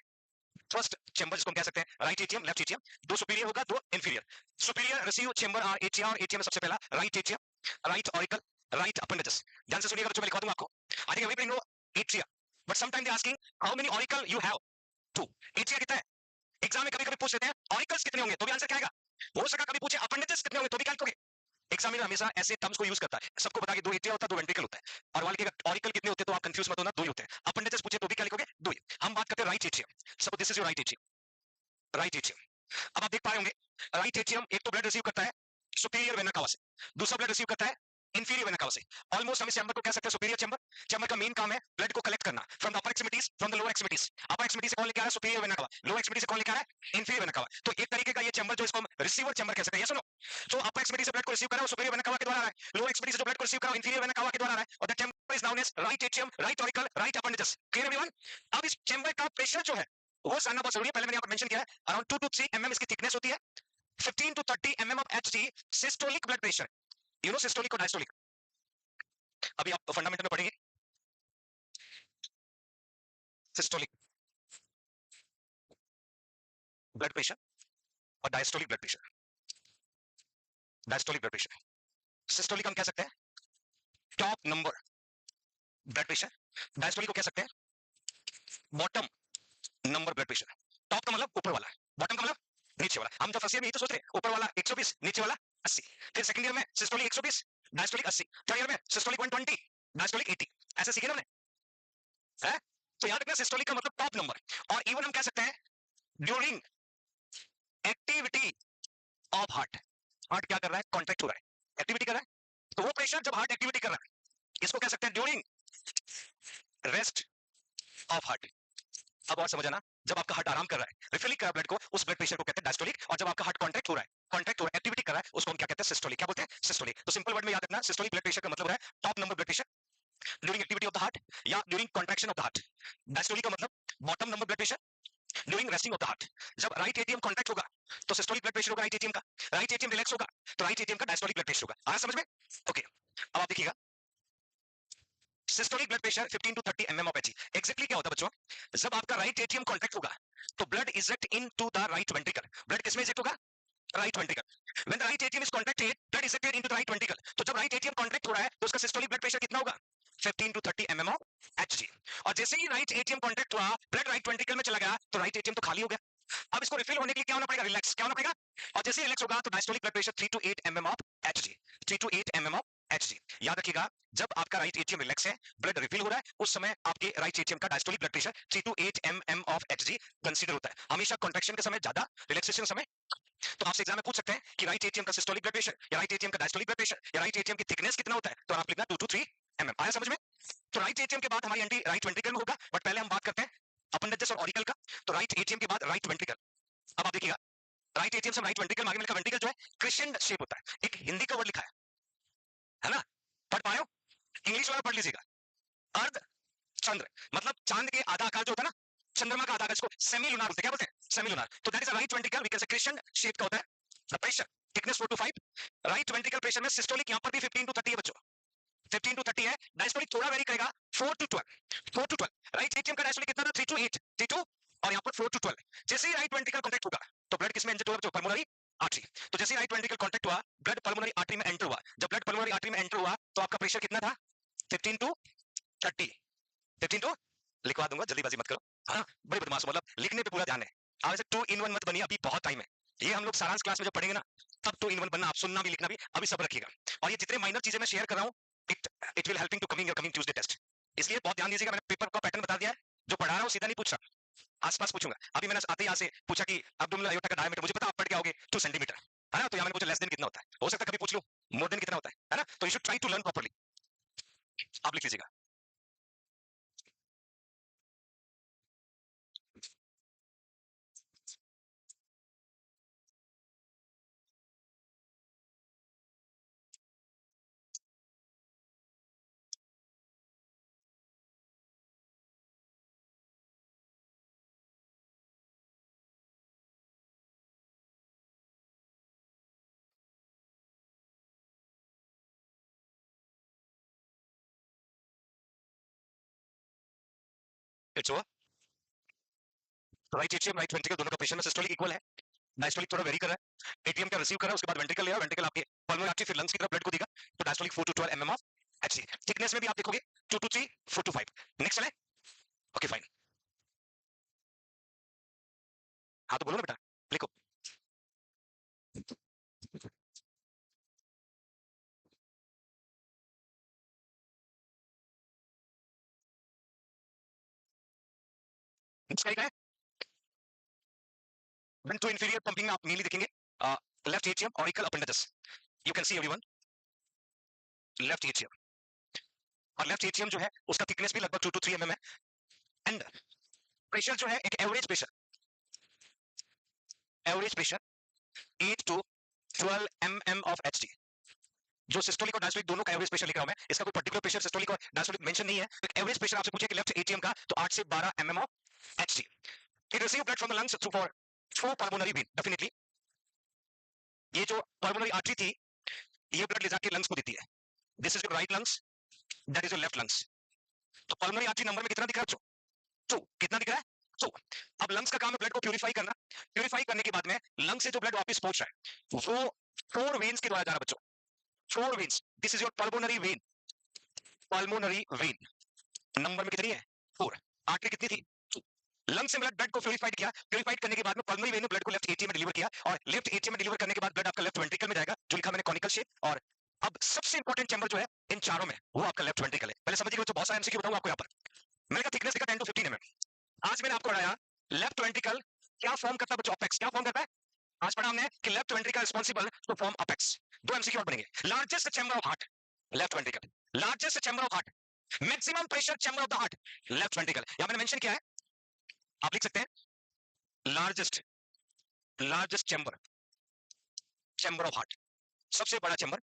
फर्स्ट चैम्बर, जिसको हम कह सकते हैं right atrium, left atrium. 2 superior होगा, 2 inferior. Superior receive chamber are atrium, और एटीएम में सबसे पहला right atrium, right auricle, right appendices. ध्यान से सुनिएगा बच्चों, मैं लिखवा दूंगा आपको। I think everybody know atria, but some time they asking how many auricle you have. 2। Atria कितना है, एग्जाम में कभी कभी पूछ लेते हैं ऑरिकल्स कितने होंगे, तो भी आंसर क्या आएगा। हो सका कभी पूछे अपेंडिसेस कितने होंगे, तो भी क्या लिखोगे। एग्जामिनर हमेशा ऐसे टर्म्स को यूज करता है, सबको बता के 2 एट्रिया होता है, 2 वेंट्रिकल होता है, और वाले के ऑरिकल कितने होते हैं तो आप कंफ्यूज मत होना, 2 ही होते हैं। अपेंडिसेस पूछे तो भी क्या लिखोगे, 2 ही। हम बात करते हैं right atrium. So this is your right atrium, right atrium. अब आप देख पा रहे होंगे राइट एट्रियम एक तो ब्लड रिसीव करता है सुपीरियर वेना कावा से, दूसरा ब्लड रिसीव करता है इंफीरियर वेना कावा से। ऑलमोस्ट हम इस चैम्बर को कह सकते हैं सुपीरियर चैम्बर। चैम्बर का मेन काम है ब्लड को कलेक्ट करना from the upper extremities, from the lower extremities. Upper extremity से कौन लेके आ रहा है, superior vena cava, lower extremity से कौन लेके आ रहा है, इंफीरियर वेना कावा। तो एक तरीके का ये चैम्बर जो इसको हम रिसीवर चैम्बर कह सकते हैं, ये सुनो। तो अपर एक्सट्रीमिटी से ब्लड को रिसीव कर रहा है सुपीरियर वेना कावा के द्वारा आ रहा है, लोअर एक्सट्रीमिटी से जो ब्लड को रिसीव कर रहा है इंफीरियर वेना कावा के द्वारा आ रहा है, और that chamber is known as right atrium, right auricle, right appendices. Clear everyone. अब इस चैम्बर का प्रेशर जो है वो जानना बहुत जरूरी है। पहले मैंने यहाँ पर मेंशन किया है अराउंड 2 to 3 mm इसकी थिकनेस होती है, 15 to 30 mm of Hg systolic blood pressure. You know systolic और डायस्टोलिक, अभी आप फंडामेंटल में पढ़ेंगे। सिस्टोलिक ब्लड प्रेशर और diastolic blood pressure. Diastolic blood pressure, systolic हम कह सकते हैं top number blood pressure, diastolic को कह सकते हैं bottom number blood pressure. Top का मतलब ऊपर वाला, बॉटम का मतलब नीचे वाला। हम जब फर्स्ट ईयर में यही तो सोच रहे हैं, ऊपर वाला 120, नीचे वाला 80। फिर सेकंड ईयर में सिस्टोलिक 120, डायस्टोलिक 80। थर्ड ईयर में सिस्टोलिक 120, डायस्टोलिक 80। ऐसे सीखे ना हमने, है। तो याद रखना सिस्टोलिक का मतलब टॉप नंबर। और इवन हम कह सकते हैं during activity of heart, heart क्या कर रहा है, कॉन्ट्रैक्ट हो रहा है, एक्टिविटी कर रहा है, तो वो प्रेशर जब हार्ट एक्टिविटी कर रहा है इसको कह सकते हैं ड्यूरिंग रेस्ट ऑफ हार्ट। अब और समझ आना, जब आपका हार्ट आराम कर रहा है, रिफिलिंग कर रहा है ब्लड को, उस ब्लड प्रेशर को कहते हैं डायस्टोलिक। और जब आपका हार्ट कॉन्ट्रैक्ट हो रहा है, एक्टिविटी कर रहा है, उसको हम क्या कहते हैं, सिस्टोलिक। क्या बोलते हैं, सिस्टोलिक। तो सिंपल वर्ड में याद रखना, सिस्टोलिक ब्लड प्रेशर का मतलब है top number blood pressure during activity of the heart या during contraction of the heart. Diastolic का मतलब bottom number blood pressure during resting of the heart. जब राइट एटीएम कॉन्ट्रैक्ट होगा तो सिस्टोलिक ब्लड प्रेशर होगा राइट एटीएम का, right atrium relax होगा तो राइट एटीएम का डायस्टोलिक ब्लड प्रेशर होगा। आया समझ में? ओके, अब आप देखिएगा systolic blood pressure 15 to 30 mm of Hg। Exactly क्या होता है बच्चों, जब आपका राइट एटीएम कॉन्ट्रैक्ट होगा तो blood eject into the right ventricle. Blood किसमें इजेक्ट होगा, right ventricle. When the right ATM is contracted, blood ejected into the right ventricle. तो जब राइट एटीएम कॉन्ट्रैक्ट हो रहा है तो उसका सिस्टोलिक ब्लड प्रेशर कितना होगा, 15 to 30 mm of Hg। और जैसे ही राइट एटीएम कॉन्ट्रैक्ट हुआ, ब्लड राइट वेंट्रिकल में चला गया तो राइट एटीएम तो खाली हो गया। अब इसको रिफिल होने के लिए क्या होना पड़ेगा, रिलैक्स। क्या होना पड़ेगा, और जैसे ही रिलैक्स होगा तो diastolic blood pressure 3 to 8 mm of Hg, 3 to 8 mm of Hg। याद रखिएगा जब आपका राइट एटीएम रिलैक्स है, ब्लड रिफिल हो रहा है, उस समय आपके राइट एटीएम का diastolic blood pressure 3 to 8 mm of Hg consider होता है। हमेशा कॉन्ट्रैक्शन के समय ज्यादा, रिलैक्सेशन समय। तो आपसे एग्जाम में पूछ सकते हैं कि राइट एटीएम का सिस्टोलिक ब्लड प्रेशर या राइट एटीएम का डायस्टोलिक ब्लड प्रेशर या राइट एटीएम की थिकनेस कितना होता है, तो आप लिखना 2 to 3 आया समझ में? तो राइट एटीएम के बाद हमारी एंट्री राइट वेंट्रिकल में होगा, बट पहले हम बात करते हैं अपेंडिक्स और ऑरिकल का। तो राइट एटीएम के बाद राइट वेंट्रिकल। अब आप देखिएगा, राइट एटीएम से राइट वेंट्रिकल, आगे में लिखा वेंट्रिकल जो है क्रिस्टेंट शेप होता है। एक हिंदी का वर्ड लिखा है ना? पढ़ पाए हो? इंग्लिश वाला पढ़ लीजिएगा। अर्ध चंद्र मतलब चांद के आधा आकार जो होता है ना, चंद्रमा का आधा आकार, इसको सेमी लुनार बोलते हैं। क्या बोलते हैं? Semilunar. तो that is a right ventricle, we can say crescent shape का होता है। The pressure thickness 4 to 5। Right ventricle pressure में सिस्टोलिक यहां पर भी 15 to 30 है बच्चों, 15 to 30 है। डायस्टोलिक थोड़ा वेरी करेगा, 4 to 12, 4 to 12। राइट एटीएम का डायस्टोलिक कितना था? 3 to 8, 3 to, और यहां पर 4 to 12। जैसे ही राइट वेंट्रिकल कांटेक्ट होगा तो ब्लड किसमें इंजेक्ट होगा? Pulmonary artery. तो जैसे ही राइट वेंट्रिकल कांटेक्ट हुआ, ब्लड पल्मोनरी आर्टरी में एंटर हुआ। जब ब्लड पल्मोनरी आर्टरी में एंटर हुआ तो आपका प्रेशर कितना था? 15 to 30, 15 to, लिखवा दूंगा, जल्दीबाजी मत करो। हाँ, बड़े बदमाश, मतलब लिखने पे पूरा ध्यान है। आप ऐसे 2 in 1 मत बनिए, अभी बहुत टाइम है। ये हम लोग सारांश क्लास में जब पढ़ेंगे ना, तब 2 in 1 बनना, आप सुनना भी लिखना भी अभी सब रखिएगा। और ये जितने माइनर चीजें मैं शेयर कर रहा हूँ, it will helping to coming Tuesday test. इसलिए बहुत ध्यान दीजिएगा। मैंने पेपर का पैटर्न बता दिया है, जो पढ़ा रहा हूँ सीधा नहीं पूछ रहा, आसपास पूछूंगा। अभी मैंने आते ही यहाँ से पूछा कि अब्डोमिनल अयोटा का डायमीटर, मुझे पता आप पढ़ के आओगे 2 सेंटीमीटर, है ना? तो यहाँ मैंने पूछा लेस देन कितना होता है, हो सकता है कभी पूछ लूं मोर देन कितना होता है ना? तो you should try to learn properly. आप लिख लीजिएगा। It's over. Right atrium right ventricle दोनों का प्रेशर में सिस्टोलिक इक्वल है, डायस्टोलिक थोड़ा वेरी कर रहा है। एटीएम का रिसीव कर रहा है, उसके बाद वेंट्रिकल ले रहा है, वेंट्रिकल आपके पल्मोनरी आर्टरी फिर लंग्स की तरफ ब्लड को देगा। तो diastolic 4 to 12 mm of HC. Thickness में भी आप देखोगे 2 to 3, 4 to 5। नेक्स्ट चले, ओके फाइन। हाँ तो बोलो ना बेटा, लिखो। नेक्स्ट क्या है? व्हेन टू इंफीरियर पंपिंग आप मेनली देखेंगे left atrium auricle appendix. You can see everyone, left atrium. और लेफ्ट एट्रियम जो है उसका थिकनेस भी लगभग 2 to 3 mm है। एंड प्रेशर जो है एक average pressure 8 to 12 mm of HD. जो सिस्टोलिक और डायस्टोलिक दोनों का एवरेज प्रेशर लिख रहा हूं मैं, इसका कोई पर्टिकुलर प्रेशर सिस्टोलिक और डायस्टोलिक मेंशन नहीं है। तो एवरेज प्रेशर आपसे पूछे कि लेफ्ट एटीएम का, तो 8 से 12 mm of HD. It receive blood from the lungs through for pulmonary vein. Definitely ये जो पल्मोनरी आर्टरी थी, ये ब्लड ले जाके लंग्स को देती है। This is your right lungs, that is your left lungs. तो पल्मोनरी आर्टरी नंबर में कितना दिख रहा है? 2। कितना दिख रहा है? 2। अब लंग्स का काम है ब्लड को प्यूरिफाई करना। प्यूरिफाई करने के बाद में लंग्स से जो ब्लड वापस पहुंच रहा है वो 4 वेन्स के द्वारा जा रहा है बच्चों, 4 veins. This is your pulmonary vein. Pulmonary vein number में कितनी है? 4। आर्टरी कितनी थी? 2। लंग से ब्लड को प्यूरिफाइड किया, प्यूरिफाइड करने के बाद में पल्मोनरी वेन ने ब्लड को लेफ्ट एटीएम में डिलीवर किया, और लेफ्ट एटीएम में डिलीवर करने के बाद ब्लड आपका लेफ्ट वेंट्रिकल में जाएगा, जो लिखा मैंने कॉनिकल शेप। और अब सबसे इंपॉर्टेंट चैम्बर जो है इन चारों में, वो आपका लेफ्ट वेंट्रिकल है। पहले समझिए बच्चों, बहुत सारा एमसीक्यू बताऊंगा आपको यहाँ पर। मैंने कहा थिकनेस लिखा 10 to 15 mm। आज मैंने आपको पढ़ाया लेफ्ट वेंट्रिकल क्या फॉर्म करता है बच्चों? अपेक्स। क्या फॉर्म करता है? आज पढ़ा हमने कि left ventricle responsible to form apex. 2 MCQ और बनेंगे। Largest chamber of heart, left ventricle. Largest chamber of heart, maximum pressure chamber of the heart, left ventricle. यहां मैंने मेंशन किया है, आप लिख सकते हैं largest, largest chamber, chamber of heart, सबसे बड़ा चैम्बर।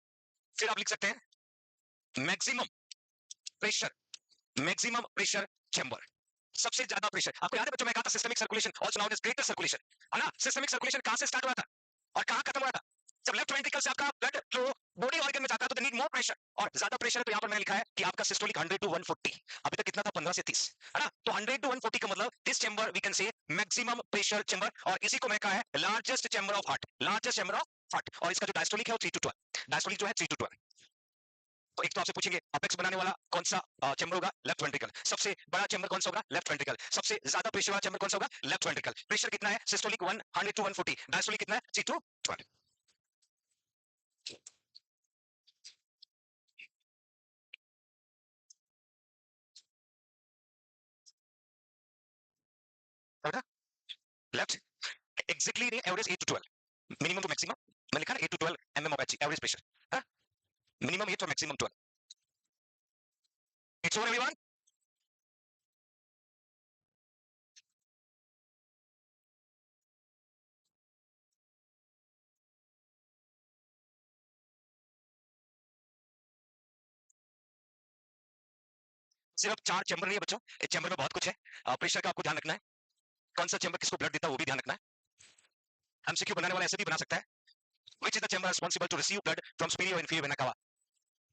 फिर आप लिख सकते हैं maximum pressure, maximum pressure chamber, सबसे ज्यादा प्रेशर। आपको याद है बच्चों, मैं कहा था systemic circulation also known as greater circulation, है ना? सिस्टमिक सर्कुलेशन कहां से स्टार्ट हुआ था और कहां खत्म हुआ था? जब लेफ्ट वेंट्रिकल से आपका ब्लड फ्लो बॉडी ऑर्गन में जाता है तो दे नीड मोर प्रेशर, और ज्यादा प्रेशर है। तो यहां पर मैंने लिखा है कि आपका सिस्टोलिक 100 to 140। अभी तक कितना था? 15 से 30, है ना? तो 100 to 140 का मतलब this chamber we can say maximum pressure chamber, और इसी को मैं कहा है largest chamber of heart, largest chamber of heart. और इसका जो डायस्टोलिक है वो 3 to 12, डायस्टोलिक जो है 3 to 12। तो एक तो आपसे पूछेंगे अपेक्स बनाने वाला कौन सा चैम्बर होगा? Left ventricle. सबसे बड़ा चैम्बर कौन सा होगा? Left ventricle. सबसे ज्यादा प्रेशर वाला चैम्बर कौन सा होगा? Left ventricle. प्रेशर कितना है? सिस्टोलिक 100 to 140, डायस्टोलिक कितना है? 3 to 12। लेफ्ट एग्जैक्टली नहीं, average 8 to 12, minimum to maximum. मैं लिखा ना 8 to 12 mm of average pressure, minimum 8 और मैक्सिमम 12। It's over, everyone. सिर्फ 4 चैम्बर नहीं है बच्चों, इस चैम्बर में बहुत कुछ है। प्रेशर का आपको ध्यान रखना है, कौन सा चैम्बर किसको ब्लड देता है वो भी ध्यान रखना है। एमसीक्यू बनाने वाला ऐसे भी बना सकता है, which is the chamber responsible to receive blood from superior or inferior vena cava?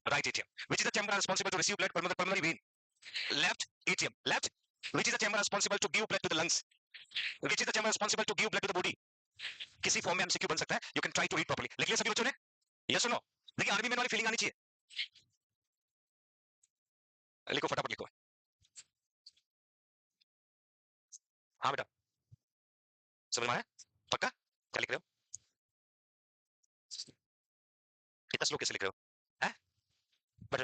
Right atrium. Which is the chamber responsible to receive blood from the pulmonary vein? Left atrium. Left. Which is the chamber responsible to give blood to the lungs? Which is the chamber responsible to give blood to the body? किसी form में MCQ बन सकता है, you can try to read properly. लिख लिया सभी बच्चों ने? यस और नो? देखिए आर्मी में वाली फीलिंग आनी चाहिए, लिखो फटाफट लिखो। हाँ बेटा, समझ में आया? पक्का? क्या लिख रहे हो? इतना स्लो कैसे लिख रहे हो? हैं? But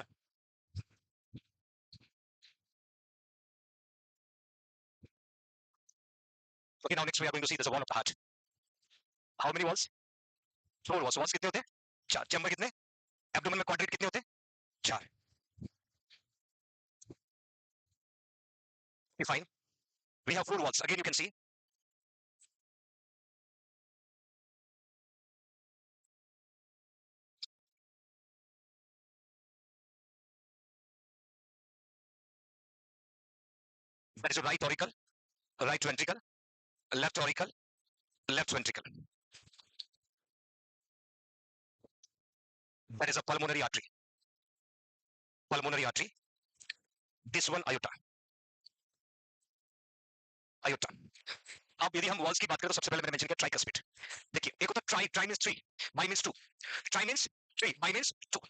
okay, now next we are going to see there's a wall of the heart. How many walls? 4 walls. Walls कितने होते हैं? 4. चैम्बर कितने? एब्डोमेन में क्वाड्रेट कितने होते हैं? 4. Fine. We have 4 walls. Again, you can see. That is a right auricle, right ventricle, left auricle, left ventricle. That is a pulmonary artery. Pulmonary artery. This one aorta. Aorta. अब यदि हम walls की बात करें तो सबसे पहले मैंने मेंशन किया ट्राइकस्पिड। देखिए एक होता try, try means 3, by means 2, try means 3, by means 2।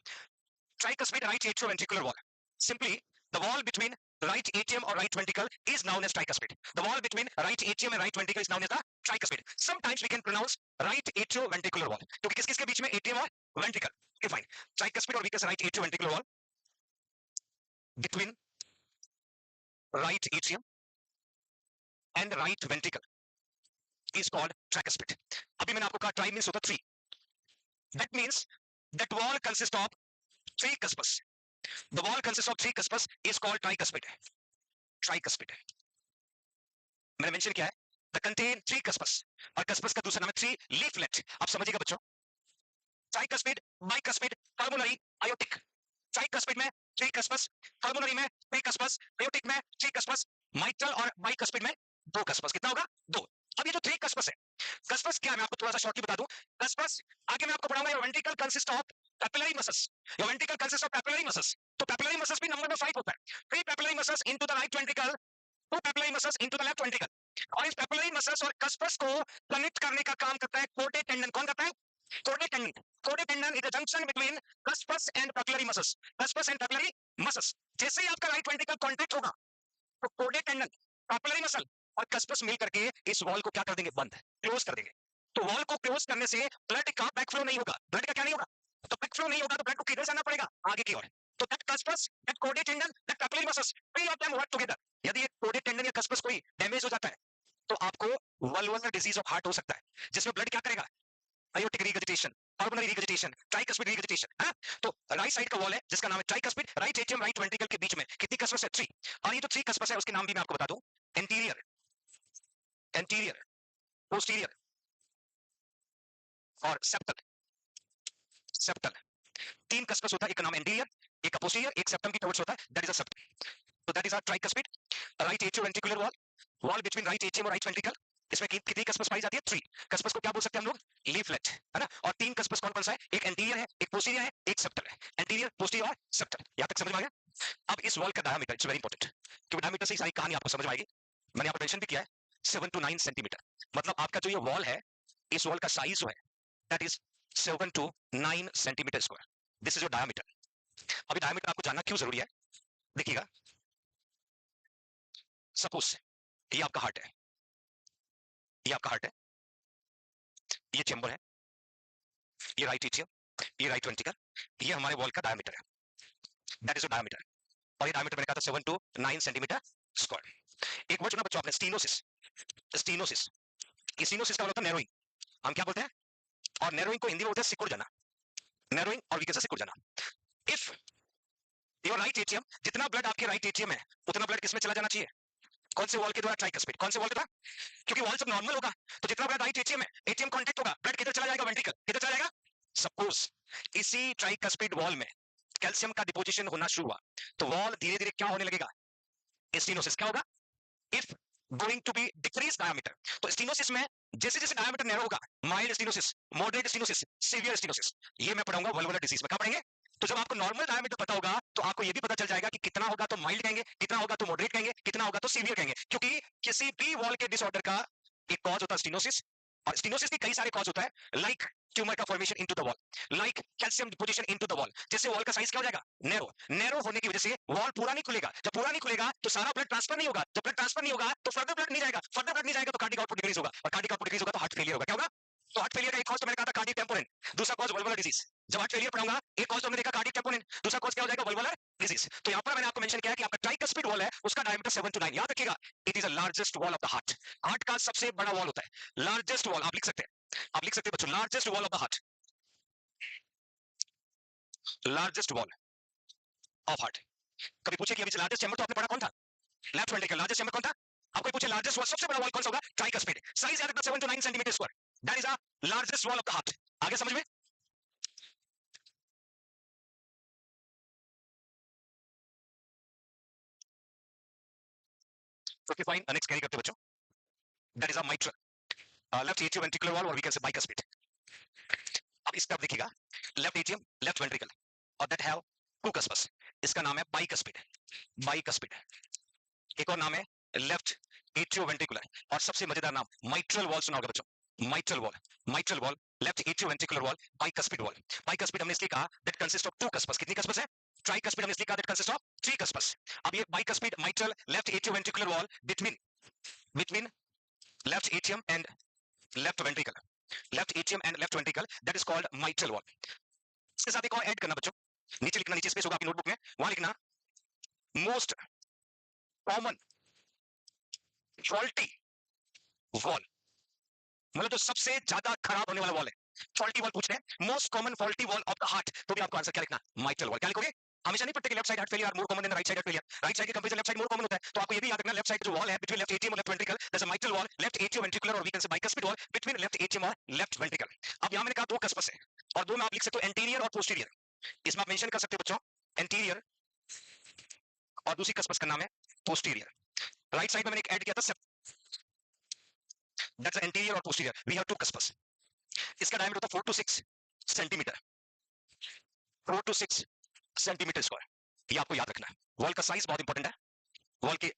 Tricuspid right atrioventricular wall. Simply, the wall between right atrium or right ventricle is known as tricuspid. The wall between right atrium and right ventricle is known as the tricuspid. Sometimes we can pronounce right atrioventricular wall. क्योंकि किस किस के बीच में atrium और ventricle. Okay, fine. Tricuspid or we can say right atrioventricular wall between right atrium and right ventricle is called tricuspid. अभी मैंने आपको कहा tri means होता 3. That means that wall consists of 3 cuspus. The wall consists of 3 cuspus is called tricuspid. Tricuspid. मैंने mention किया है the contain 3 cuspus और cuspus का दूसरा नाम है 3 leaflet. आप समझिएगा बच्चों, tricuspid, bicuspid, pulmonary, aortic. Tricuspid में 3 cuspus, pulmonary में 3 cuspus, aortic में 3 cuspus, mitral और bicuspid में 2 cuspus. कितना होगा? 2. अब ये जो 3 cuspus है, cuspus क्या है मैं आपको थोड़ा सा शॉर्टली बता दूं। cuspus आगे मैं आपको पढ़ाऊंगा, your ventricle consists of papillary muscles. Your ventricle consists of papillary muscles. तो papillary muscles भी नंबर में 5 होता है। 3 papillary muscles into the right ventricle, 2 papillary muscles into the left ventricle. और इस papillary muscles और cuspus को कनेक्ट करने का काम करता है कोडे टेंडन। कौन करता है? कोडे टेंडन. कोडे tendon is a junction between cuspus and papillary muscles. Cuspus and papillary muscles. जैसे ही आपका right ventricle कॉन्ट्रैक्ट होगा तो कोडे टेंडन, papillary muscle और cuspus मिल करके इस वॉल को क्या कर देंगे? बंद, क्लोज कर देंगे। तो वॉल को क्लोज करने से ब्लड का बैकफ्लो नहीं होगा। ब्लड का क्या नहीं होगा? तो बैकफ्लो नहीं होगा तो ब्लड को किधर जाना पड़ेगा? आगे की ओर। तो दैट cuspus, that कोडे tendon, that papillary muscles, three of them work together. यदि ये कोडे टेंडन या cuspus कोई डैमेज हो जाता है तो आपको वल्वुलर डिजीज ऑफ हार्ट हो सकता है, जिसमें ब्लड क्या करेगा? aortic regurgitation, pulmonary regurgitation, tricuspid regurgitation. है? तो राइट साइड का वॉल है जिसका नाम है tricuspid, right atrium right ventricle के बीच में कितनी कस्पस है? 3. और ये जो 3 कस्पस है उसके नाम भी मैं आपको बता दूं, एंटीरियर, एंटीरियर, पोस्टीरियर और सेप्टल। सेप्टल 3 कस्पस होता है, एक का नाम एंटीरियर, एक का पोस्टीरियर, एक सेप्टम की टुवर्ड्स होता है, दैट इज अ सेप्टम। तो that is a tricuspid, right atrioventricular wall, wall between right atrium और राइट वेंट्रिकल। इसमें कितनी कस्पस पाई जाती है? 3. कस्पस को क्या बोल सकते हैं हम लोग? लीफलेट, है ना। और 3 कस्पस कौन कौन सा है? एक एंटीरियर है, एक पोस्टीरियर है, एक सेप्टल है। एंटीरियर, पोस्टीरियर और सेप्टल। यहां तक समझ में आ गया? अब इस वॉल का डायमीटर इट्स वेरी इंपॉर्टेंट, क्योंकि डायमीटर से ही सारी कहानी आपको समझ में आएगी। मैंने यहाँ पर मेंशन भी किया है 7 to 9 सेंटीमीटर। मतलब आपका जो ये वॉल है, इस वॉल का साइज जो है that is 7 to 9 centimetre square. This is your diameter. अभी डायमीटर आपको जानना क्यों जरूरी है? देखिएगा, सपोज ये आपका हार्ट है, ये आपका हार्ट है, ये चेंबर है, ये राइट एट्रियम, ये राइट वेंट्रिकल, ये हमारे वॉल का डायमीटर है, दैट इज योर डायमीटर। और ये डायमीटर मैंने कहा था 7 to 9 सेंटीमीटर स्क्वायर। एक वर्ड सुना बच्चों आपने, स्टीनोसिस। स्टीनोसिस, ये स्टीनोसिस का मतलब होता है नैरोइंग, हम क्या बोलते हैं? और नैरोइंग को हिंदी में बोलते हैं सिकुड़ जाना, नैरोइंग और वी कैन से सिकुड़ जाना। इफ योर राइट एट्रियम, जितना ब्लड आपके राइट एट्रियम है उतना ब्लड किसमें चला जाना चाहिए? कौन से वॉल के द्वारा? ट्राइकस्पिड। कौन से वॉल के द्वारा? क्योंकि वॉल सब नॉर्मल होगा, तो जितना ब्लड राइट एट्रियम है, एट्रियम कांटेक्ट होगा, ब्लड किधर चला जाएगा? वेंट्रिकल। किधर चला जाएगा? सपोज इसी ट्राइकस्पिड वॉल में कैल्शियम का डिपोजिशन होना शुरू हुआ, तो वॉल धीरे धीरे क्या होने लगेगा? स्टीनोसिस। क्या होगा? If going to be decrease diameter, तो स्टीनोसिस में जैसे जैसे डायमीटर नैरो होगा, mild stenosis, moderate stenosis, severe stenosis, ये मैं पढ़ाऊंगा वल्वुलर डिजीज में। क्या पढ़ेंगे? तो जब आपको नॉर्मल डायमीटर पता होगा तो आपको ये भी पता चल जाएगा कि कितना होगा तो माइल्ड कहेंगे, कितना होगा तो मॉडरेट कहेंगे, कितना होगा तो सीवियर कहेंगे, क्योंकि किसी भी वॉल के डिसऑर्डर का एक कॉज होता है स्टीनोसिस, और स्टीनोसिस के कई सारे कॉज होता है, लाइक ट्यूमर का formation into the wall, like calcium deposition into the wall, जिससे वॉल का साइज क्या हो जाएगा? नैरो। नैरो होने की वजह से वॉल पूरा नहीं खुलेगा, जब पूरा नहीं खुलेगा तो सारा ब्लड ट्रांसफर नहीं होगा, जब ब्लड ट्रांसफर नहीं होगा तो फर्दर ब्लड नहीं जाएगा, फर्दर ब्लड नहीं जाएगा तो कार्डियक आउटपुट डिक्रीज होगा, और कार्डियक आउटपुट डिक्रीज होगा तो हार्ट फेलियर होगा। क्या होगा? तो हार्ट फेलियर का एक कॉज तो मैंने कहा था कार्डियक टेम्पोरेंट, दूसरा कॉज वल्वुलर डिजीज। जब हार्ट फेलियर पढ़ाऊंगा एक कॉज तो हमने देखा कार्डियक टेम्पोरेंट, दूसरा कॉज क्या हो जाएगा? वल्वुलर डिजीज। तो यहां पर मैंने आपको मेंशन किया है कि आपका ट्राइकस्पिड वॉल है, उसका डायमीटर 7 to 9। याद रखिएगा, it is the largest wall of the heart. Heart का सबसे बड़ा वॉल होता है लार्जेस्ट वॉल। आप लिख सकते हैं, आप लिख सकते हैं बच्चों, largest wall of the heart, largest wall of heart. कभी पूछे कि अभी लार्जेस्ट चैम्बर तो आपने पढ़ा कौन था? Left ventricle. लार्जेस्ट चैम्बर कौन था? आपको पूछे लार्जेस्ट वॉल, सबसे बड़ा वॉल कौन सा होगा? ट्राइकस्पिड। साइज याद रखना 7 to 9 centimetre square, that is a largest wall of the heart. आगे समझ में? ओके फाइन, नेक्स्ट कैरी करते हैं बच्चों, that is a mitral, left atrio ventricular wall, और वी कैन से बाइकस्पिड। अब इस तरफ देखिएगा, लेफ्ट एट्रियम, लेफ्ट वेंट्रिकल, और दैट हैव टू कस्पस, इसका नाम है बाइकस्पिड। बाइकस्पिड। एक और नाम है लेफ्ट एट्रियो वेंट्रिकुलर, और सबसे मजेदार नाम माइट्रल वॉल सुना होगा बच्चों, mitral valve. Mitral valve, left atrio ventricular wall, bicuspid valve. Bicuspid हमने इसलिए कहा दैट कंसिस्ट ऑफ टू कस्पस। कितनी कस्पस है? ट्राइकस्पिड हमने इसलिए कहा दैट कंसिस्ट ऑफ थ्री कस्पस। अब ये bicuspid mitral left atrio ventricular wall between between left atrium and left ventricle, left atrium and left ventricle, that is called mitral valve. इसके साथ एक और ऐड करना बच्चों, नीचे लिखना, नीचे स्पेस होगा आपकी नोटबुक में, वहां लिखना मोस्ट कॉमन फॉल्टी वॉल, मतलब जो सबसे ज्यादा खराब होने वाला वॉल है। फॉल्टी वॉल पूछ रहे हैं, most common faulty valve of the heart, तो भी आपको आंसर क्या लिखना? Mitral valve. क्या लिखोगे? हमेशा नहीं पढ़ते कि left side heart failure are more common than right side heart failure, right side के comparison left side more common होता है, तो आपको ये भी याद रखना लेफ्ट साइड जो वॉल है बिटवीन लेफ्ट एट्रियम और left ventricle, that's a mitral valve, left atrio ventricular, और we can say bicuspid wall between left atrium और लेफ्ट वेंट्रिकल। अब यहां मैंने कहा दो कस्पस है, और दो में आप लिख सकते हो एंटीरियर और पोस्टीरियर, इसमें आप मेंशन कर सकते हो बच्चों एंटीरियर, और दूसरी कस्पस का नाम है पोस्टीरियर। राइट साइड में मैंने एक ऐड किया था, दैट्स एंटीरियर और पोस्टीरियर, वी हैव टू कस्पस। इसका डायमीटर होता है 4 to 6 centimetre, 4 to 6 centimetre square, ये आपको याद रखना है। वॉल का साइज बहुत इंपॉर्टेंट है, वॉल के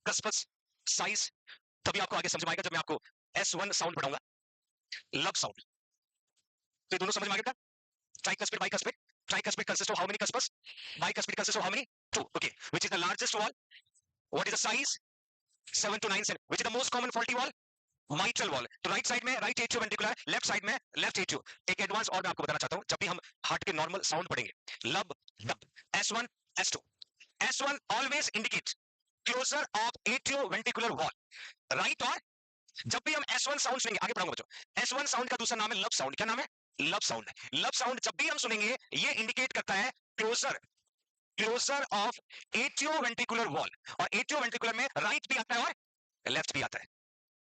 कस्पस साइज तभी आपको आगे समझ में आएगा जब मैं आपको S1 साउंड पढ़ाऊंगा, लब साउंड। तो ये दोनों समझ में आ गया? Tricuspid, bicuspid. Tricuspid consists of how many cusps? Bicuspid consists of how many? Two. Okay. Which is the largest wall? What is the size? 7 to 9 cm. Which is the most common faulty wall? Mitral wall. तो right side में right atrio ventricular, left side में left atrio. एक advance और मैं आपको बताना चाहता हूं, जब भी हम हार्ट के नॉर्मल साउंड पढ़ेंगे, lub, dub, S1, S2, S1 always indicate closure of atrio ventricular wall, right? और जब भी हम S1 साउंड सुनेंगे, आगे पढ़ाऊंगा बच्चों, S1 साउंड का दूसरा नाम है लब साउंड। क्या नाम है? लब साउंड। लब साउंड जब भी हम सुनेंगे ये इंडिकेट करता है closure, closure of atrio ventricular wall, और एट्रियो वेंट्रिकुलर में राइट भी आता है और लेफ्ट भी आता है।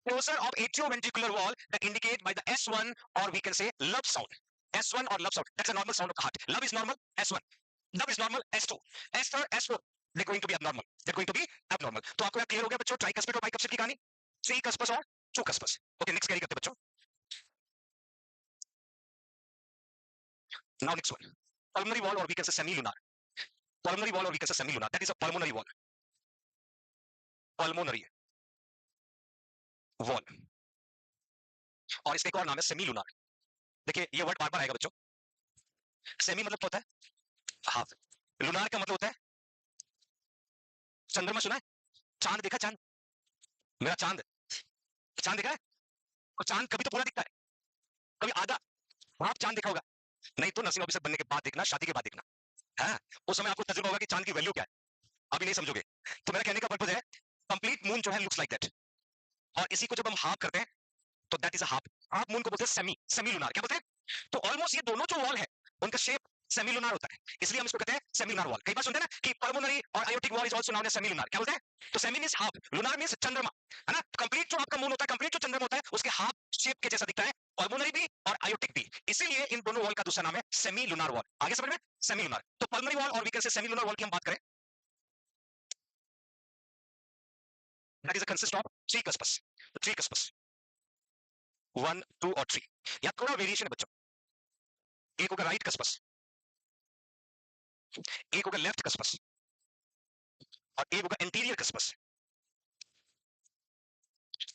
Closer of atrioventricular wall that indicate by the S1, or we can say lub sound. S1 or lub sound. That's a normal sound of the heart. Lub is normal, S1. Lub is normal, S2. S3, S4. They're going to be abnormal. They're going to be abnormal. तो आपको clear हो गया बच्चों tricuspid और bicuspid की कहानी? Three कस्पस और to कस्पस। Okay, next carry करते हैं बच्चों। Now next one. Pulmonary wall, or we can say semilunar. Pulmonary wall, or we can say semilunar. That is a pulmonary wall. Pulmonary wall. और इसका एक और नाम है सेमीलुनार। देखिए ये वर्ड बार बार आएगा बच्चों। सेमी मतलब क्या होता है? हाफ। लुनार का मतलब होता है चंद्रमा। सुना है? चांद देखा? चांद, मेरा चांद, चांद देखा है? और चांद कभी तो पूरा दिखता है, कभी आधा। आप चांद देखा होगा? नहीं तो नर्सिंग ऑफिसर बनने के बाद देखना, शादी के बाद देखना। हाँ, उस समय आपको तजुर्बा होगा कि चांद की वैल्यू क्या है, अभी नहीं समझोगे। तो मेरा कहने का पर्पज है, कंप्लीट मून जो है लुक्स लाइक दैट, और इसी को जब हम हाफ करते हैं तो that is a half. Half moon को बोलते हैं सेमी, सेमी लुनार। क्या बोलते हैं? तो ऑलमोस्ट ये दोनों जो वॉल है उनका शेप सेमिलुनार होता है, इसलिए हम इसको कहते हैं सेमिलुनार वॉल। कई बार सुनते हैं ना कि पल्मोनरी और aortic valve is also known as semilunar. क्या बोलते हैं? तो semi means half, lunar means चंद्रमा, है ना? कंप्लीट जो आपका मून होता है, कंप्लीट जो चंद्रमा होता है उसके हाफ शेप के जैसा दिखता है पल्मोनरी भी और आयोटिक भी, इसीलिए इन दोनों वॉल का दूसरा नाम है सेमिलुनार वॉल। आगे समझ में? सेमिलुनार। तो पल्मोनरी वॉल और we can say semilunar valve की हम बात करें, that is consist of three cusps, three cusps, 1 2 और 3। या थोड़ा वेरिएशन है बच्चों, एक होगा राइट कस्पस, एक होगा लेफ्ट कस्पस और एक होगा एंटीरियर कस्पस।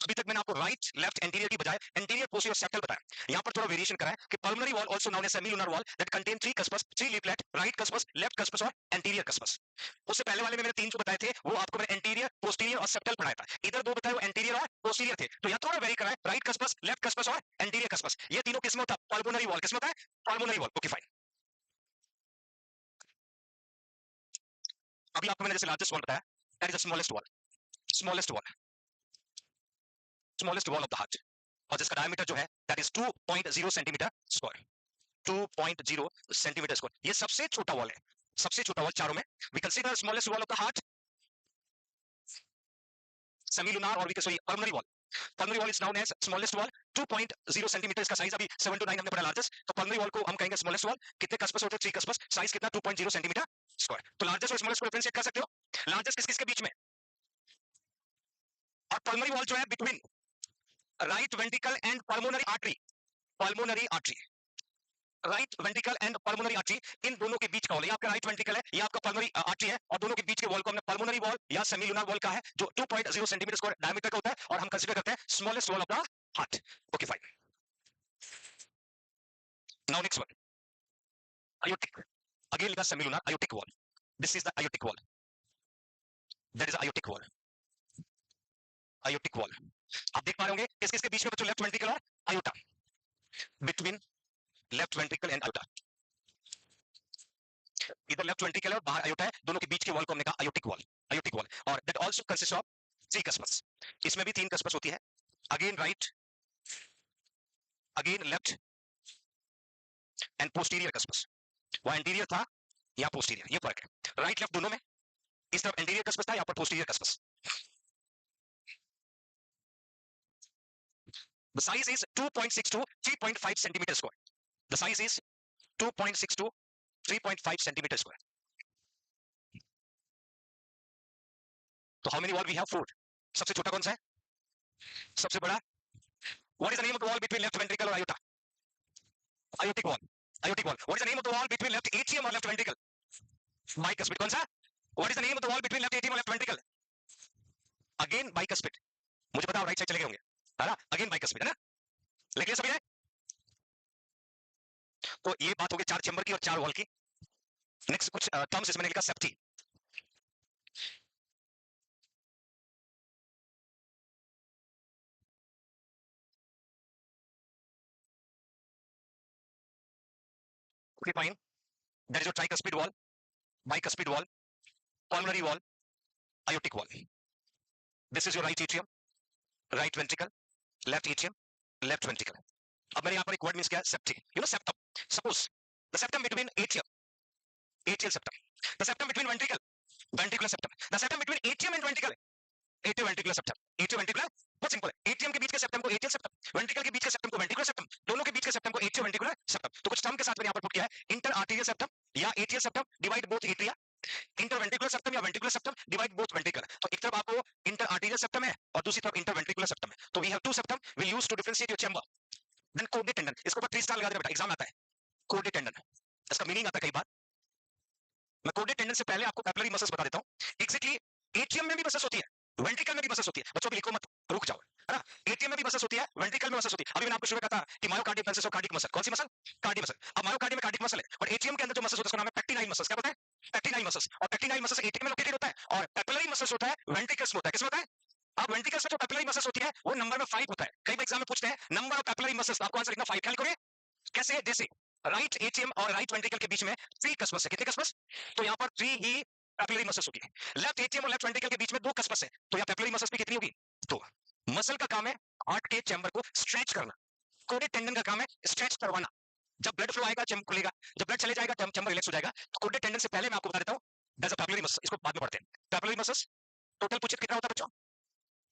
अभी तक मैंने आपको राइट लेफ्ट एंटीरियर की बजाय एंटीरियर पोस्टीरियर सेप्टल बताया। यहां पर थोड़ा वेरिएशन करा है कि pulmonary valve also known as semilunar valve that contain three cusps, three leaflet, right cusps, left cusps और एंटीरियर कस्पस। उससे पहले वाले में मैंने तीन जो बताए थे वो आपको मैंने एंटीरियर, पोस्टीरियर और सेप्टल पढ़ाया था। इधर दो बताए वो एंटीरियर और पोस्टीरियर थे। तो यहां थोड़ा वेरी करा है, राइट कस्पस, लेफ्ट कस्पस और एंटीरियर कस्पस, ये तीनों किसमें होता है? Pulmonary wall. किसमें होता है? Pulmonary wall. Okay fine. अभी आपको मैंने जैसे लार्जेस्ट वॉल बताया, that is the smallest wall, smallest wall, smallest valve of the heart, और जिसका डायमीटर जो है that is 2.0 centimetre square, 2.0 centimetre square. ये सबसे छोटा वॉल है, सबसे छोटा वॉल चारों में। We consider smallest valve of the heart semilunar और we can sorry pulmonary valve. Pulmonary valve is known as smallest valve, 2.0 centimeter इसका साइज। अभी 7 to 9 हमने पढ़ा लार्जेस्ट, तो पल्मोनरी वॉल को हम कहेंगे स्मॉलेस्ट वॉल। कितने कस्पस होते हैं? 3 कस्पस, साइज कितना? 2.0 सेंटीमीटर स्क्वायर। तो लार्जेस्ट और स्मॉलेस्ट को डिफरेंशिएट कर सकते हो। लार्जेस्ट किस किस के बीच में? और पल्मोनरी वॉल जो है between right ventricle and pulmonary artery, pulmonary artery, right ventricle and pulmonary artery, इन दोनों के बीच का वॉल। ये आपका राइट वेंट्रिकल है, ये आपका पल्मोनरी आर्टरी है, और दोनों के बीच के वॉल को हमने पल्मोनरी वॉल या सेमिलुनार वॉल कहा है, जो 2.0 सेंटीमीटर स्क्वायर डायमीटर का होता है, और हम कंसीडर करते हैं smallest valve of the heart. Okay fine. Now next one, aortic. Again लिखा semilunar aortic wall. This is the aortic wall. That is the aortic wall. Aortic wall. आप देख पा रहे होंगे किस किस के बीच में बच्चों? लेफ्ट वेंट्रिकल और aorta. Between left ventricle and aorta. इधर लेफ्ट वेंट्रिकल है और बाहर aorta है, दोनों के बीच के वॉल को हमने कहा aortic wall. Aortic wall. और that also consists of three cusps. इसमें भी तीन कस्पस होती है. Again right, again left and posterior cusps. वह एंटीरियर था या पोस्टीरियर, ये फर्क है। राइट लेफ्ट दोनों में, इस तरफ एंटीरियर कस्पस था, यहाँ पर posterior कस्पस। The size is 2.6 to 3.5 centimeter square. The size is 2.6 to 3.5 centimeter square. So how many wall we have? 4. सबसे छोटा कौन सा है? सबसे बड़ा? What is the name of the wall between left ventricle और aorta? Aortic wall. Aortic wall. What is the name of the wall between left atrium और left ventricle? Bicuspid. कौन सा? What is the name of the wall between left atrium और left ventricle? Again bicuspid. मुझे पता right side चले गए होंगे, है ना? Again bicuspid, है ना? लेकिन सभी है। तो ये बात हो गई 4 चैम्बर की और 4 वॉल की। नेक्स्ट कुछ टर्म्स इसमें लिखा safety. Okay fine. That is your tricuspid wall, bicuspid wall, pulmonary wall, aortic wall. This is your right atrium, right ventricle, left atrium, left ventricle. अब मैंने यहाँ पर एक वर्ड मींस किया safety, you know septum. Suppose the septum between atrium, atrial septum, the septum between ventricle, ventricular septum, the septum between atrium and ventricle, atrioventricular septum, atrioventricular. बहुत simple है, atrium के बीच के सेप्टम को atrial septum, ventricle के बीच के septum को ventricular septum, दोनों के बीच के सेप्टम को एट्रियोवेंट्रिकुलर सेप्टम. तो कुछ टर्म के साथ मैंने यहाँ पर पुट किया है, इंटर आर्टेरियल सेप्टम या atrial septum divide both atria, interventricular septum या ventricular septum divide both ventricle. तो एक तरफ आपको इंटर आर्टेरियल सेप्टम है और दूसरी तरफ इंटरवेंट्रिकुलर सेप्टम है. तो we have to septum, we use to differentiate your chamber. Then chordae tendon, इसको ऊपर 3 स्टार लगा देना बेटा, एग्जाम आता है. कोर्डेट टेंडन, इसका मीनिंग आता है कई बार. मैं कोर्डेट टेंडन से पहले आपको पेपिलरी मसल्स बता देता हूं. एग्जैक्टली एट्रियम में भी मसल्स होती है, वेंट्रिकल में भी मसल्स होती है. बच्चों भी लिखो मत, रुक जाओ, है ना. एट्रियम में भी मसल्स होती है, वेंट्रिकल में मसल्स होती है. अभी मैंने आपको शुरू में कहा था कि myocardium consist of cardiac muscle. कौन सी मसल? Cardiac muscle. अब मायोकार्डियम में कार्डियक मसल है, और एट्रियम के अंदर जो मसल्स होता है उसका नाम है पेक्टिनाइल मसल्स. क्या पता है? पेक्टिनाइल मसल्स. और पेक्टिनाइल मसल्स एट्रियम में लोकेटेड होता है, और पेपिलरी मसल्स होता है वेंट्रिकल्स में होता है. किसमें होता है? अब वेंट्रिकल्स में जो पेपिलरी मसल्स होती है वो नंबर में 5 होता है. कई बार एग्जाम में पूछते हैं नंबर ऑफ पेपिलरी मसल्स, आपको आंसर लिखना 5. ख्याल करोगे कैसे? जैसे राइट एट्रियम और राइट वेंट्रिकल के बीच में 3 कस्पस है. कितने कस्पस? तो यहाँ पर 3 ही पेपिलरी मसल्स होगी. लेफ्ट एट्रियम और लेफ्ट वेंट्रिकल के बीच में 2 कस्पस है, तो यहाँ पेपिलरी मसल्स भी कितनी होगी? 2. मसल का काम है हार्ट के चैम्बर को स्ट्रेच करना, कोर्डेट टेंडन का काम है स्ट्रेच करवाना. जब ब्लड फ्लो आएगा चेंबर खुलेगा, जब ब्लड चले जाएगा चेंबर रिलैक्स हो जाएगा। तो कोडेड टेंडन से पहले मैं आपको बता देता हूं, एज अ पैपिलरी मसल, इसको बाद में पढ़ते हैं। पैपिलरी मसल्स टोटल पूछे कितना होता है बच्चों?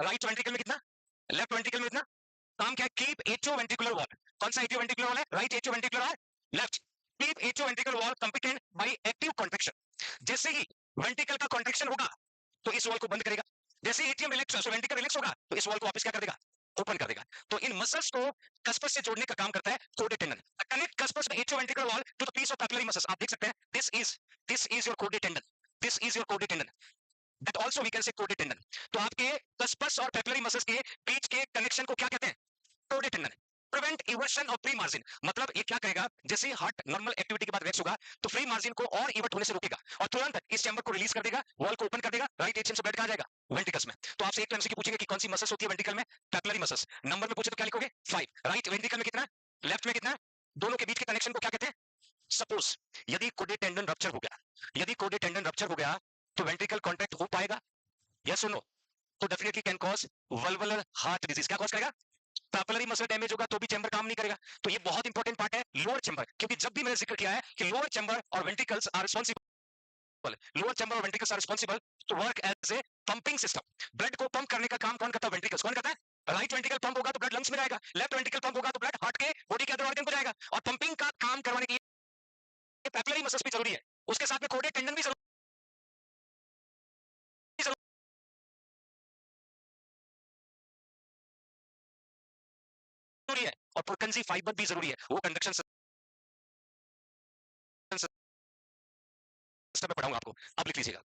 राइट वेंट्रिकल में कितना, लेफ्ट वेंट्रिकल में कितना? काम क्या है? Keep atrioventricular wall. कौन सा एट्रियोवेंट्रिकुलर वॉल है? Right atrioventricular wall, left. Keep atrioventricular wall competent by active contraction. जैसे ही वेंट्रिकल का कॉन्ट्रैक्शन होगा तो इस वॉल को बंद करेगा। जैसे एट्रियम रिलैक्स, वेंट्रिकल रिलैक्स होगा तो इस वॉल को वापस क्या कर देगा? ओपन कर देगा। तो इन मसल्स को कस्पस से जोड़ने का काम करता है corded tendon. Connect cusps atrioventricular valve to the piece of papillary muscles. आप देख सकते हैं, this is your corded tendon, this is your corded tendon, that also we can say corded tendon. तो आपके कस्पस और पैपिलरी मसल्स के बीच के connection को क्या कहते हैं? Corded tendon. Prevent eversion of free margin, मतलब ये क्या करेगा, जैसे हार्ट नॉर्मल एक्टिविटी के बाद रिलैक्स होगा तो फ्री मार्जिन को और इवर्ट होने से रोकेगा और तुरंत इस चैम्बर को रिलीज कर देगा, वॉल को ओपन कर देगा, राइट एट्रियम से ब्लड कहां जाएगा? वेंट्रिकल्स में। तो आपसे एक एमसीक्यू पूछेंगे कि कौन सी मसल्स होती है वेंट्रिकल में? Papillary muscles. नंबर में पूछे तो क्या लिखोगे? 5। राइट वेंट्रिकल में कितना, लेफ्ट में कितना? दोनों के बीच के कनेक्शन को क्या कहते हैं? सपोज यदि कोडेड टेंडन रप्चर हो गया, यदि कोडेड टेंडन रप्चर हो गया तो वेंट्रिकल कॉन्ट्रैक्ट हो पाएगा? यस और नो? तो definitely can cause valvular heart disease. क्या कॉज करेगा? पैपिलरी मसल डैमेज होगा तो भी चैम्बर काम नहीं करेगा। तो ये बहुत इंपॉर्टेंट पार्ट है लोअर चैम्बर, क्योंकि जब भी मैंने जिक्र किया है कि लोअर चैम्बर और ventricles are responsible, lower chamber और ventricles are responsible to work as a pumping system. Blood को पंप करने का काम कौन करता है? वेंट्रिकल्स। कौन करता है? राइट वेंट्रिकल पंप होगा तो ब्लड लंग्स में जाएगा, लेफ्ट वेंट्रिकल पंप होगा तो ब्लड हार्ट के बॉडी के अदर ऑर्गन को जाएगा। और पंपिंग का काम करवाने के लिए पैपिलरी मसल्स भी जरूरी है, उसके साथ में कोडेड टेंडन भी जरूरी है, और पुरकंजी फाइबर भी जरूरी है, वो कंडक्शन सिस्टम में पढ़ाऊंगा आपको, आप लिख लीजिएगा।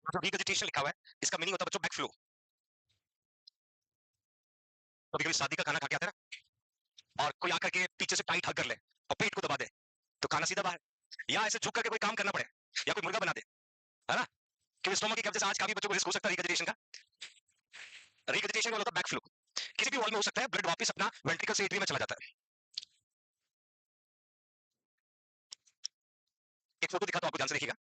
जो रिगजिटेशन लिखा हुआ है इसका मीनिंग होता है बच्चों बैक फ्लो। कभी कभी शादी का खाना खा के आते हैं ना और कोई आकर के पीछे से टाइट हग कर ले और पेट को दबा दे तो खाना सीधा बाहर, या ऐसे झुक करके कोई काम करना पड़े या कोई मुर्गा बना दे, है ना? क्योंकि स्टोमक की कब्जे से आज काफी बच्चों को रिस्क हो सकता है रिगजिटेशन का। रिगजिटेशन का होता है बैक फ्लो, किसी भी वॉल में हो सकता है, ब्लड वापस अपना वेंट्रिकल से एट्रियम में चला जाता है। एक फोटो दिखाता हूं आपको, ध्यान से देखिएगा।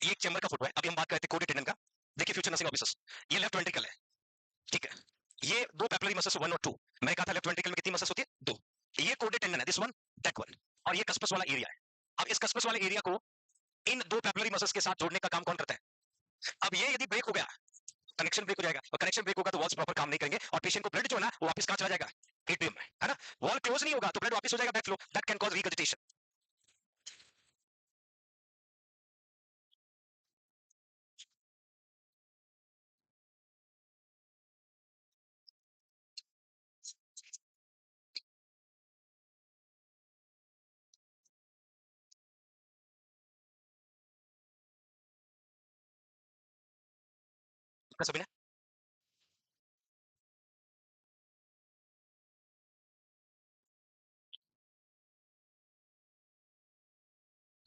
ये एक चैम्बर का फोटो है, अभी हम बात करते हैं कोडेड टेंडन का। देखिए फ्यूचर नर्सिंग ऑफिसर्स, ये लेफ्ट वेंट्रिकल है, ठीक है। ये दो पैपिलरी मसल्स 1 और 2, मैंने कहा था लेफ्ट वेंट्रिकल में कितनी मसल्स होती है? 2। ये कोडेड टेंडन है, दिस वन, दैट वन, और ये कस्पस वाला एरिया है। अब इस कस्पस वाले एरिया को इन दो पैपिलरी मसल्स के साथ जोड़ने का काम कौन करता है? अब ये यदि ब्रेक हो गया, कनेक्शन ब्रेक हो जाएगा, और कनेक्शन ब्रेक होगा तो वॉल्स प्रॉपर काम नहीं करेंगे और पेशेंट को ब्लड जो है ना वो वापस कहां चला जाएगा? एट्रियम में, है ना? वॉल क्लोज नहीं होगा तो ब्लड वापस हो जाएगा back flow, that can cause regurgitation. सभी ने,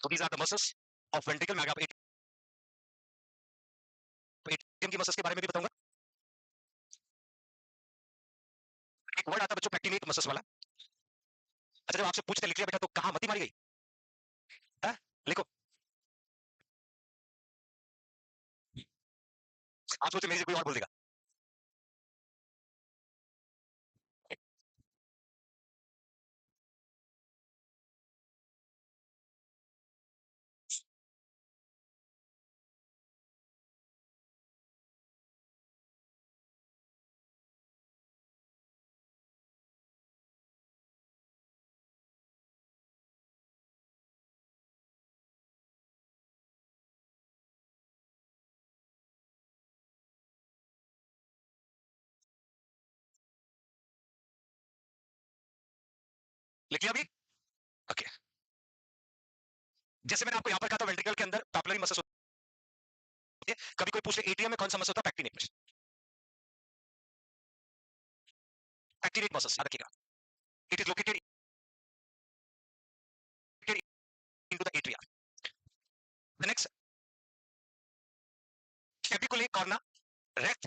तो these are the muscles of ventricle. मैं आपको एट्रियम की मसल्स के बारे में भी बताऊंगा। एक वर्ड आता है बच्चों पैक्टिनेट मसल्स वाला। अच्छा जब आपसे पूछते लिख लिया बेटा तो कहां मती मारी गई है? लिखो। आप सोचे मेरे से कोई और बोल देगा। लिख लिया अभी? ओके। जैसे मैंने आपको यहां पर कहा था वेंट्रिकल के अंदर पैपिलरी मसल्स होती है, कभी कोई पूछ ले एट्रियम में कौन सा मसल होता है? पैक्टिनेट। एक्टिवेट मसल्स, याद रखिएगा. It is located into the atria. The next, capiculae corna, rect,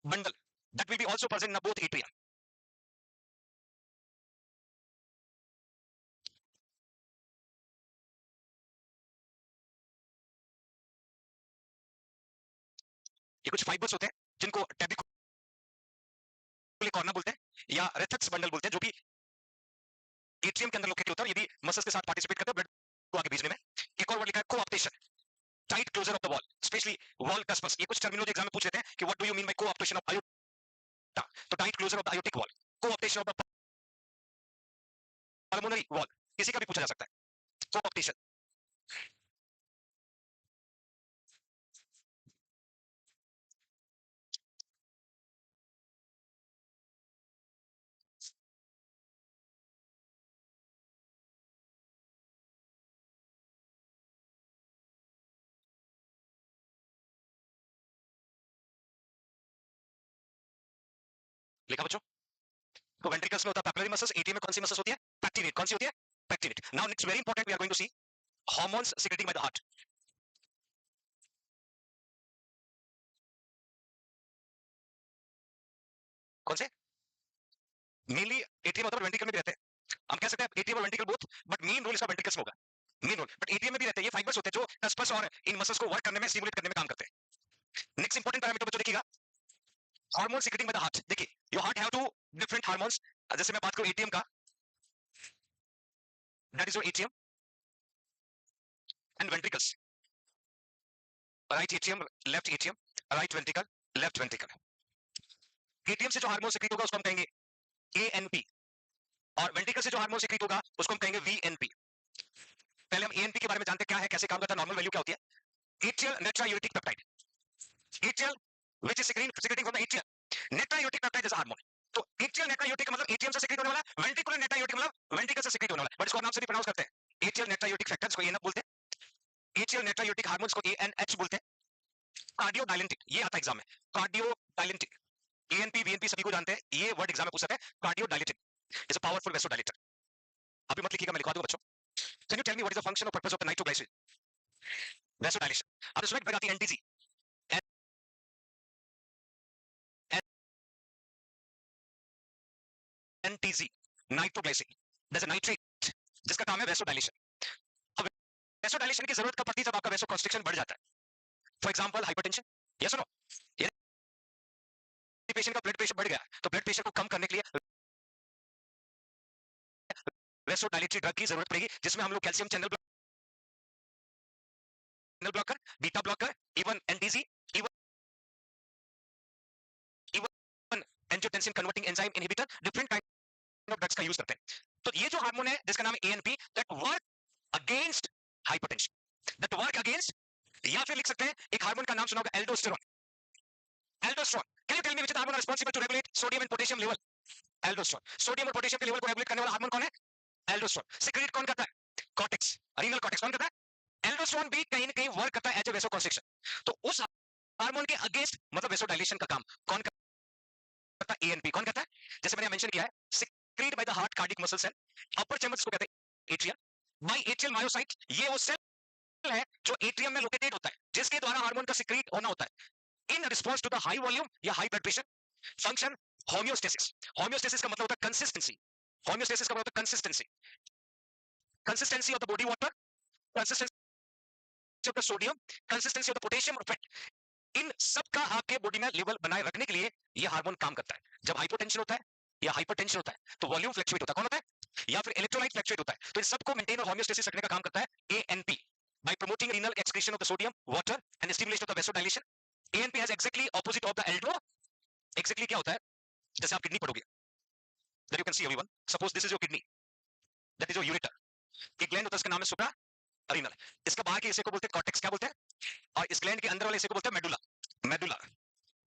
bundle, that will be also present in both atria. ये कुछ फाइबर्स होते हैं जिनको टेबिकुले कॉर्ना बोलते हैं या रेथक्स बंडल बोलते हैं, जो भी एट्रियम के अंदर लोकेट होता है. ये भी मसल्स के साथ पार्टिसिपेट करते हैं ब्लड को आगे भेजने में. एक और वर्ड लिखा है coaptation, tight closure of the valve, specially valve cusps. ये कुछ टर्मिनोलॉजी एग्जाम में पूछ लेते हैं कि what do you mean by coaptation of aorta. तो tight closure of the aortic valve, coaptation of the pulmonary valve, किसी का भी पूछा जा सकता है. कोऑप्टेशन. लिखा बच्चों. तो वेंट्रिकल्स में होता है पैपिलरी मसल्स, एटीएम में कौन सी मसल्स होती है? पैक्टिनेट. कौन सी होती है? Pectinate. Now it's very important, we are going to see hormones secreting by the heart. कौन से? मेनली एटीएम होता है, वेंट्रिकल में भी रहते हैं. हम कह सकते हैं एटीएम और ventricle both, but main role इसका वेंट्रिकल्स में होगा. मेन रोल, बट एटीएम में भी रहते हैं. ये फाइबर्स होते हैं जो कस्पस और इन मसल्स को वर्क करने में, स्टिमुलेट करने में काम करते हैं. नेक्स्ट इंपॉर्टेंट पैरामीटर बच्चों देखिएगा, hormone secreting by the heart. देखिए, your heart have two different hormones. जैसे मैं बात करूं एटीएम का, that is your atrium and ventricles. Right atrium, left atrium, right ventricle, left ventricle. Atrium से जो हार्मोन सीक्रेट होगा उसको हम कहेंगे एएनपी, और वेंट्रिकल से जो हार्मोन सीक्रेट होगा उसको हम कहेंगे वीएनपी. पहले हम एएनपी के बारे में जानते हैं क्या है, कैसे काम करता है, नॉर्मल वैल्यू क्या होती है. Atrial natriuretic peptide, atrial which is secreting from the atrial natriuretic peptide is hormone. तो एट्रियल नाइट्रायूरेटिक मतलब एटीएम से सीक्रेट होने वाला, वेंट्रिकुलर नाइट्रायूरेटिक मतलब वेंट्रिकल से सीक्रेट होने वाला. बट इसको नाम से भी प्रोनाउंस करते हैं. एट्रियल नाइट्रायूरेटिक फैक्टर्स को एएनएफ बोलते हैं, एट्रियल नाइट्रायूरेटिक हार्मोन्स को एएनएच बोलते हैं. कार्डियोडाइलेंटिक, ये आता है एग्जाम में, कार्डियोडाइलेंटिक. एएनपी वीएनपी सभी को जानते हैं, ये वर्ड एग्जाम में पूछ सकते हैं. Cardiodilatic is a powerful vasodilator. अभी मत लिखिएगा, मैं लिखवा दूंगा बच्चों. Can you tell me what is the function और purpose of the nitroglycerin vasodilation? अब इसमें एक आती है NTG, NTG nitroglycerin, that's a nitrate जिसका काम है वेसोडाइलेशन. अब वेसोडाइलेशन की जरूरत कब पड़ती है? जब आपका वेसो कंस्ट्रिक्शन बढ़ जाता है. For example hypertension. यस और नो? यदि पेशेंट का ब्लड प्रेशर बढ़ गया तो ब्लड प्रेशर को कम करने के लिए वेसोडाइलेटरी ड्रग की जरूरत पड़ेगी, जिसमें हम लोग calcium channel blocker, beta blocker, even NTG, even angiotensin converting enzyme inhibitor, different kind of drugs का यूज करते हैं. तो ये जो हार्मोन है जिसका नाम है ANP, that work against hypertension, that work against. या फिर लिख सकते हैं एक हार्मोन का नाम सुना होगा, aldosterone. Aldosterone, can you tell me which is the hormone responsible to regulate sodium and potassium level? Aldosterone. Sodium और पोटेशियम के लेवल को रेगुलेट करने वाला हार्मोन कौन है? एल्डोस्टेरोन. सीक्रेट कौन करता है? Cortex, renal cortex. कौन करता है? एल्डोस्टेरोन भी कहीं ना कहीं वर्क करता है एज ए वेसोकॉन्स्ट्रिक्शन. तो उस हार्मोन के अगेंस्ट, मतलब वेसोडाइलेशन का काम कौन करता है? एएनपी. कौन करता है? जैसे मैंने मेंशन किया है, secrete by the heart cardiac muscle cell. Upper chambers को कहते हैं एट्रियम. बाय एट्रियल मायोसाइट, ये वो सेल है जो एट्रियम में लोकेटेड होता है, जिसके द्वारा हार्मोन का सीक्रेट होना होता है in response to the high volume या high blood pressure. Function homeostasis. Homeostasis का मतलब होता है कंसिस्टेंसी. होम्योस्टेसिस का मतलब होता है consistency, consistency of the body water, consistency of the sodium, consistency of the potassium और फैट. इन सब का आपके बॉडी में लेवल बनाए रखने के लिए ये हार्मोन काम करता है. जब हाइपोटेंशन होता है या हाइपरटेंशन होता है तो वॉल्यूम फ्लक्चुएट होता है. कौन होता है? या फिर इलेक्ट्रोलाइट फ्लक्चुएट होता है. तो इन सबको मेंटेन और होम्योस्टेसिस रखने का काम करता है ANP, by promoting renal excretion of the sodium, water and the stimulation of the vasodilation. ANP has exactly opposite of the aldo. Exactly क्या होता है? जैसे आप किडनी पढ़ोगे, that you can see everyone. Suppose this is your kidney, that is your ureter. एक gland होता है, इसका नाम है सुप्रा रीनल. इसका बाहर के हिस्से को बोलते हैं कॉर्टेक्स. क्या बोलते हैं? और इस ग्लैंड के अंदर वाले हिस्से को बोलते हैं मेडुला. मेडुला.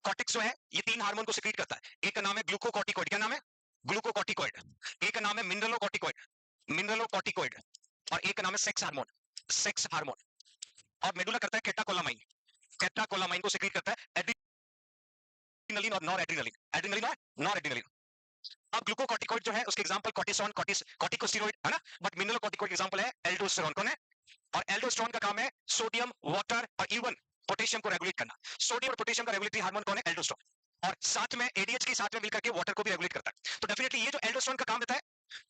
कॉर्टेक्स जो है ये तीन हार्मोन को सीक्रेट करता है. एक का नाम है ग्लूकोकॉर्टिकॉइड. क्या नाम है? ग्लूकोकॉर्टिकॉइड. एक का नाम है मिनरलोकॉर्टिकॉइड, मिनरलोकॉर्टिकॉइड. और एक का नाम है सेक्स हार्मोन, सेक्स हार्मोन. और मेडुला करता है केटाकोलामाइन. कैटाकोलामाइन को सिक्रीट करता है एड्रेनलिन और नॉर एड्रेनलिन, एड्रेनलिन और नॉर एड्रेनलिन। अब ग्लूकोकॉर्टिकॉइड जो है उसके एग्जांपल कॉर्टिसोन, कॉर्टिकोस्टेरॉइड है ना, बट मिनरल कॉर्टिकॉइड एग्जांपल है एल्डोस्टेरोन। कौन है? और एल्डोस्टेरोन का काम है सोडियम, वाटर और इवन पोटेशियम को रेगुलेट करना। सोडियम और पोटेशियम का रेगुलेटरी हार्मोन कौन है? एल्डोस्टेरोन। और साथ में एडीएच के साथ में मिलकर के वाटर को भी रेगुलेट करता है। तो डेफिनेटली ये जो एल्डोस्टेरोन का काम रहता है,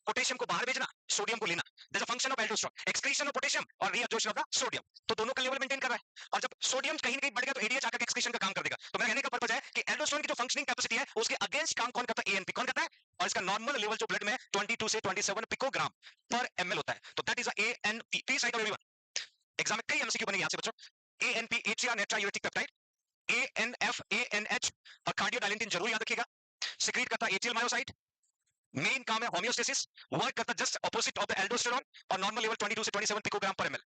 पोटेशियम को बाहर भेजना, सोडियम को लेना। That's a function of aldosterone, excretion of potassium और रीअब्जॉर्प्शन ऑफ द सोडियम। तो दोनों का लेवल मेंटेन कर रहा है। और जब सोडियम कहीं ना कहीं बढ़ गया तो एडीएच आकर एक्सक्रीशन का काम कर देगा। तो मेरा कहने का पर्पस है कि एल्डोस्टेरोन की जो फंक्शनिंग कैपेसिटी है उसके अगेंस्ट काम कौन करता है? एएनपी। कौन करता है? और इसका नॉर्मल लेवल जो ब्लड में 22 से 27 पिकोग्राम पर एमएल होता है। तो that is ANP. Please right everyone, exam में कई एमसीक्यू बनेंगे यहां से बच्चों। एएनपी एट्रिया नेट्रायूरेटिक पेप्टाइड, एएनएफ, एएनएच और कार्डियोडाइलेंटिन जरूर याद रखिएगा। सिक्रीट करता एटीएल मायोसाइट, मेन काम है होमियोस्टेसिस, वर्क करता just opposite of the aldosterone और नॉर्मल लेवल 22 से 27 पिकोग्राम पर एमएल।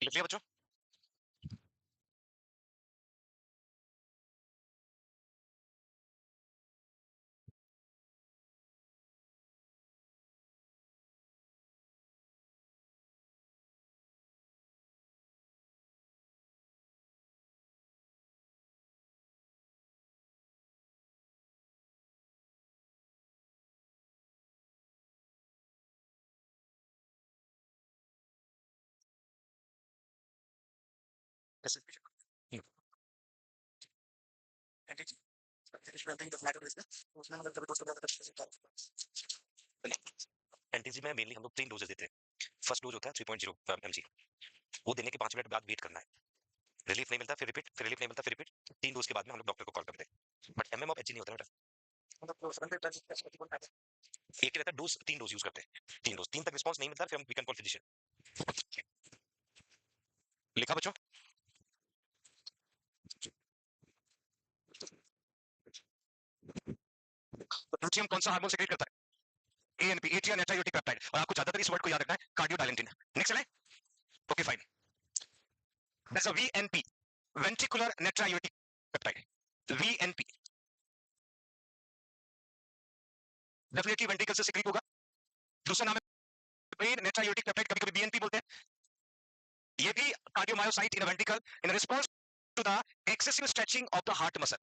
लिख लिया बच्चों? एनटीजी में मेनली हम लोग 3 डोजेस देते हैं। फर्स्ट डोज होता है 3.0 mg, वो देने के 5 मिनट बाद वेट करना है। रिलीफ नहीं मिलता फिर रिपीट, फिर रिलीफ नहीं मिलता फिर रिपीट। 3 डोज के बाद में हम लोग डॉक्टर को कॉल करते हैं। बट एमएम ऑफ एचजी नहीं होता बेटा। एक ही रहता है डोज, 3 डोज यूज करते हैं। 3 डोज, 3 तक रिस्पांस नहीं मिलता फिर हम वी कैन कॉल फिजिशियन। लिखा बच्चों? ल्यूटियम कौन सा हार्मोन सेक्रेट करता है? ANP, atria natriuretic peptide. और आपको ज्यादातर इस वर्ड को याद रखना है, कार्डियोडाइलेंटिन। नेक्स्ट चले? Okay fine. That's a VNP, ventricular natriuretic peptide. VNP definitely ventricle से सिक्रीट होगा। दूसरा नाम है ब्रेन नेट्रायोटिक पेप्टाइड, कभी-कभी बीएनपी बोलते हैं। ये भी cardiomyocyte in ventricle in response to the excessive stretching of the heart muscle.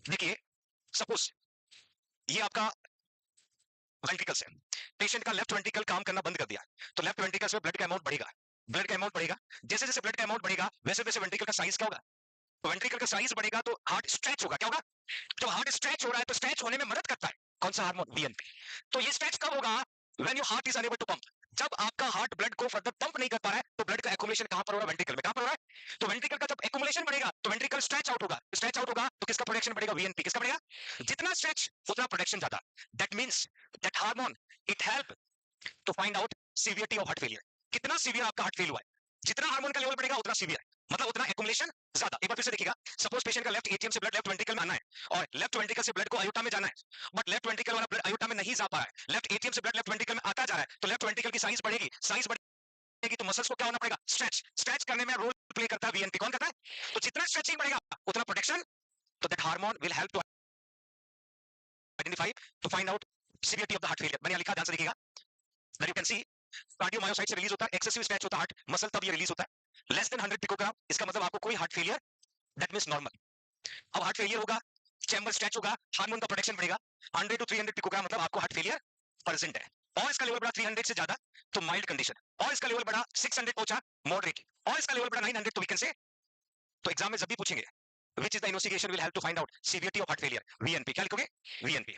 देखिए सपोज ये आपका वेंट्रिकल्स है, पेशेंट का लेफ्ट वेंट्रिकल काम करना बंद कर दिया, तो लेफ्ट वेंट्रिकल्स में ब्लड का अमाउंट बढ़ेगा, ब्लड का अमाउंट बढ़ेगा। जैसे जैसे ब्लड का अमाउंट बढ़ेगा वैसे वैसे वेंट्रिकल का साइज क्या होगा? तो वेंट्रिकल का साइज बढ़ेगा तो हार्ट स्ट्रेच होगा। क्या होगा? जब हार्ट स्ट्रेच हो रहा है तो स्ट्रेच होने में मदद करता है कौन सा हार्मोन? बीएनपी। तो ये स्ट्रेच कब होगा? When your heart is unable to pump. जब आपका हार्ट ब्लड को फर्दर पंप नहीं कर पा रहा है तो ब्लड का एक्युमुलेशन कहां पर हो रहा है? वेंट्रिकल में। कहां पर हो रहा है? तो वेंट्रिकल का जब एक्युमुलेशन बढ़ेगा तो वेंट्रिकल स्ट्रेच आउट होगा, स्ट्रेच आउट होगा तो किसका प्रोडक्शन बढ़ेगा? वीएनपी। किसका बढ़ेगा? जितना स्ट्रेच उतना प्रोडक्शन ज्यादा। That means that hormone it help to find out severity of heart failure. कितना सीवियर आपका हार्ट फेल हुआ है, जितना हार्मोन का लेवल बढ़ेगा उतना सीवियर, मतलब उतना एक्युमुलेशन ज्यादा। एक बार फिर से देखिएगा, सपोज पेशेंट का लेफ्ट एटीएम से ब्लड लेफ्ट वेंट्रिकल में आना है और लेफ्ट वेंट्रिकल से ब्लड को आयोटा में जाना है, बट लेफ्ट वेंट्रिकल वाला ब्लड आयोटा में नहीं जा पा रहा है, लेफ्ट एटीएम से ब्लड लेफ्ट वेंट्रिकल में आता जा रहा है, तो लेफ्ट वेंट्रिकल की साइज बढ़ेगी, साइज बढ़ेगी तो मसल्स को क्या होना पड़ेगा? स्ट्रेच। स्ट्रेच करने में रोल प्ले करता है वीएनपी। कौन करता है? तो जितना स्ट्रेचिंग बढ़ेगा उतना प्रोटेक्शन। तो that hormone will help to identify, to find out severity of the heart failure. मैंने लिखा, ध्यान से देखिएगा। Now you can see cardiomyocyte से रिलीज होता है, एक्सेसिव स्ट्रेच होता है हार्ट मसल, तब ये रिलीज होता है। लेस देन 100 पिकोग्राम, इसका मतलब आपको कोई heart failure, that means normal. अब हार्ट फेलियर होगा चैम्बर स्ट्रेच होगा, हार्मोन का प्रोडक्शन बढ़ेगा, 100 to 300 पिकोग्राम मतलब आपको हार्ट फेलियर प्रेजेंट है। और इसका लेवल बढ़ा 300 से ज्यादा तो माइल्ड कंडीशन, और इसका लेवल बढ़ा 600 पहुंचा मॉडरेट, और इसका लेवल बढ़ा 900 तो वी कैन से, तो एग्जाम में जब भी पूछेंगे which is the investigation will help to find out severity of heart failure, VNP क्या लिखोगे, VNP,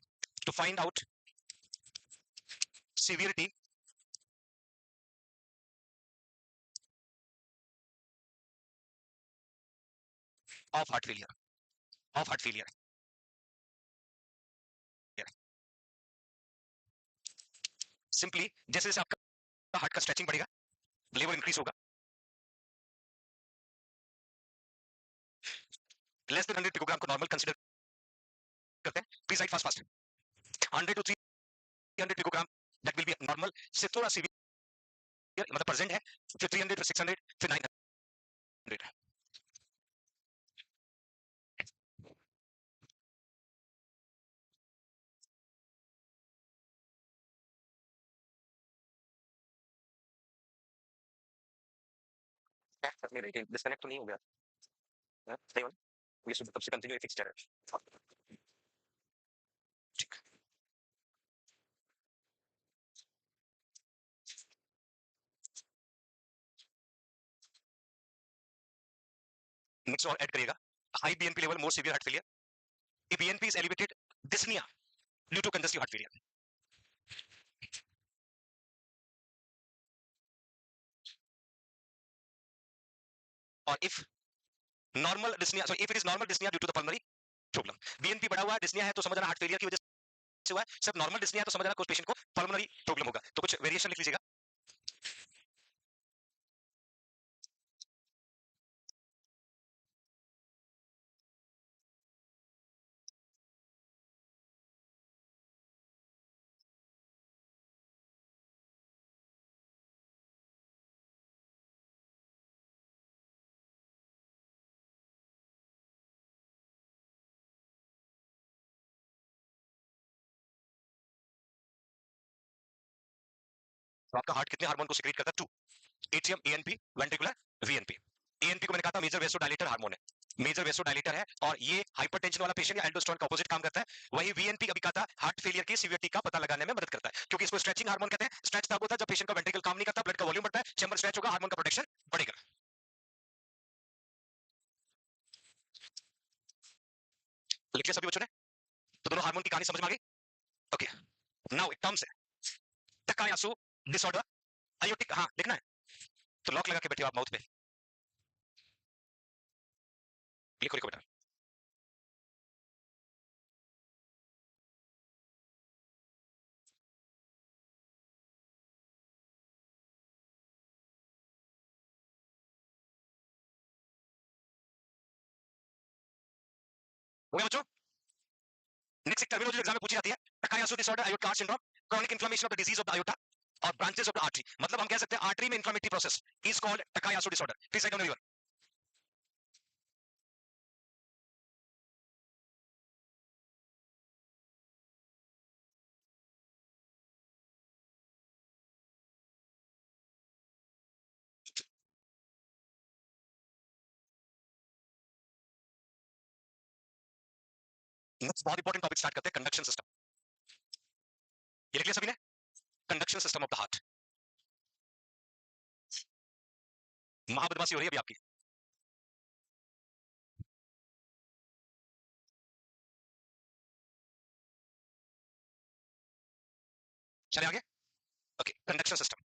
to find out severity of heart failure, of heart failure, simply जैसे जैसे आपका हार्ट का स्ट्रेचिंग बढ़ेगा लेवल इंक्रीज होगा, लेस देन 100 पिकोग्राम को normal consider करते हैं, please write fast fast, 100 to 300 picogram that will be normal, से थोड़ा सीवियर मतलब प्रेजेंट है, फिर 300 फिर 600 फिर 900, डिस्कनेक्ट तो नहीं हो गया, सही वाला, ये शुभ तब से कंटिन्यू फिक्स चैनल, ठीक। नेक्स्ट और ऐड करिएगा, high BNP level more severe heart failure, if BNP is elevated, dyspnea due to congestive heart failure, or if normal dyspnea, so if it is normal dyspnea due to the pulmonary problem, BNP बढ़ा हुआ है, dyspnoea है तो समझना heart failure की वजह से हुआ है, सिर्फ नॉर्मल डिस्निया है तो समझना कुछ पेशेंट को पल्मोनरी प्रॉब्लम होगा, तो कुछ वेरिएशन लिख लीजिएगा, तो आपका हार्ट कितने हार्मोन को सीक्रेट करता है, 2, एटीएम, एएनपी, वेंट्रिकुलर, वीएनपी। एएनपी को मैंने कहा था मेजर वेसोडाइलेटर हार्मोन है, मेजर वेसोडाइलेटर है, और ये हाइपरटेंशन वाला पेशेंट या एल्डोस्टेरोन का अपोजिट काम करता है, वही वीएनपी अभी कहा था हार्ट फेलियर की सीवियरिटी का पता लगाने में मदद करता है, क्योंकि इसको स्ट्रेचिंग हार्मोन कहते हैं, स्ट्रेच तब होता है जब पेशेंट का वेंट्रिकल काम नहीं करता, ब्लड का वॉल्यूम बढ़ता है, चैम्बर स्ट्रेच होगा, हार्मोन का प्रोडक्शन बढ़ेगा। लिख लिया सभी बच्चों ने, तो दोनों हार्मोन की कहानी समझ में आ गई, ओके। नाउ एक टर्म्स है, तकायासु डिसऑर्डर, आयोटिक, हाँ लिखना है, तो लॉक लगा के बैठिए आप माउथ पे, लिखो लिखो बेटा, हो गया बच्चों। नेक्स्ट टर्मिनोलॉजी एग्जाम में पूछी जाती है, Takayasu disorder, aorta syndrome, chronic inflammation of the disease of the aorta और ब्रांचेस ऑफ द आर्टरी, मतलब हम कह सकते हैं आर्टरी में inflammatory process is called Takayasu disorder, please write down everyone. Next बहुत इंपॉर्टेंट टॉपिक स्टार्ट करते हैं, कंडक्शन सिस्टम, ये लिख लिया सभी ने, conduction system of the heart, महाबदमाशी हो रही है अभी आपकी, चले आगे, okay. Conduction system,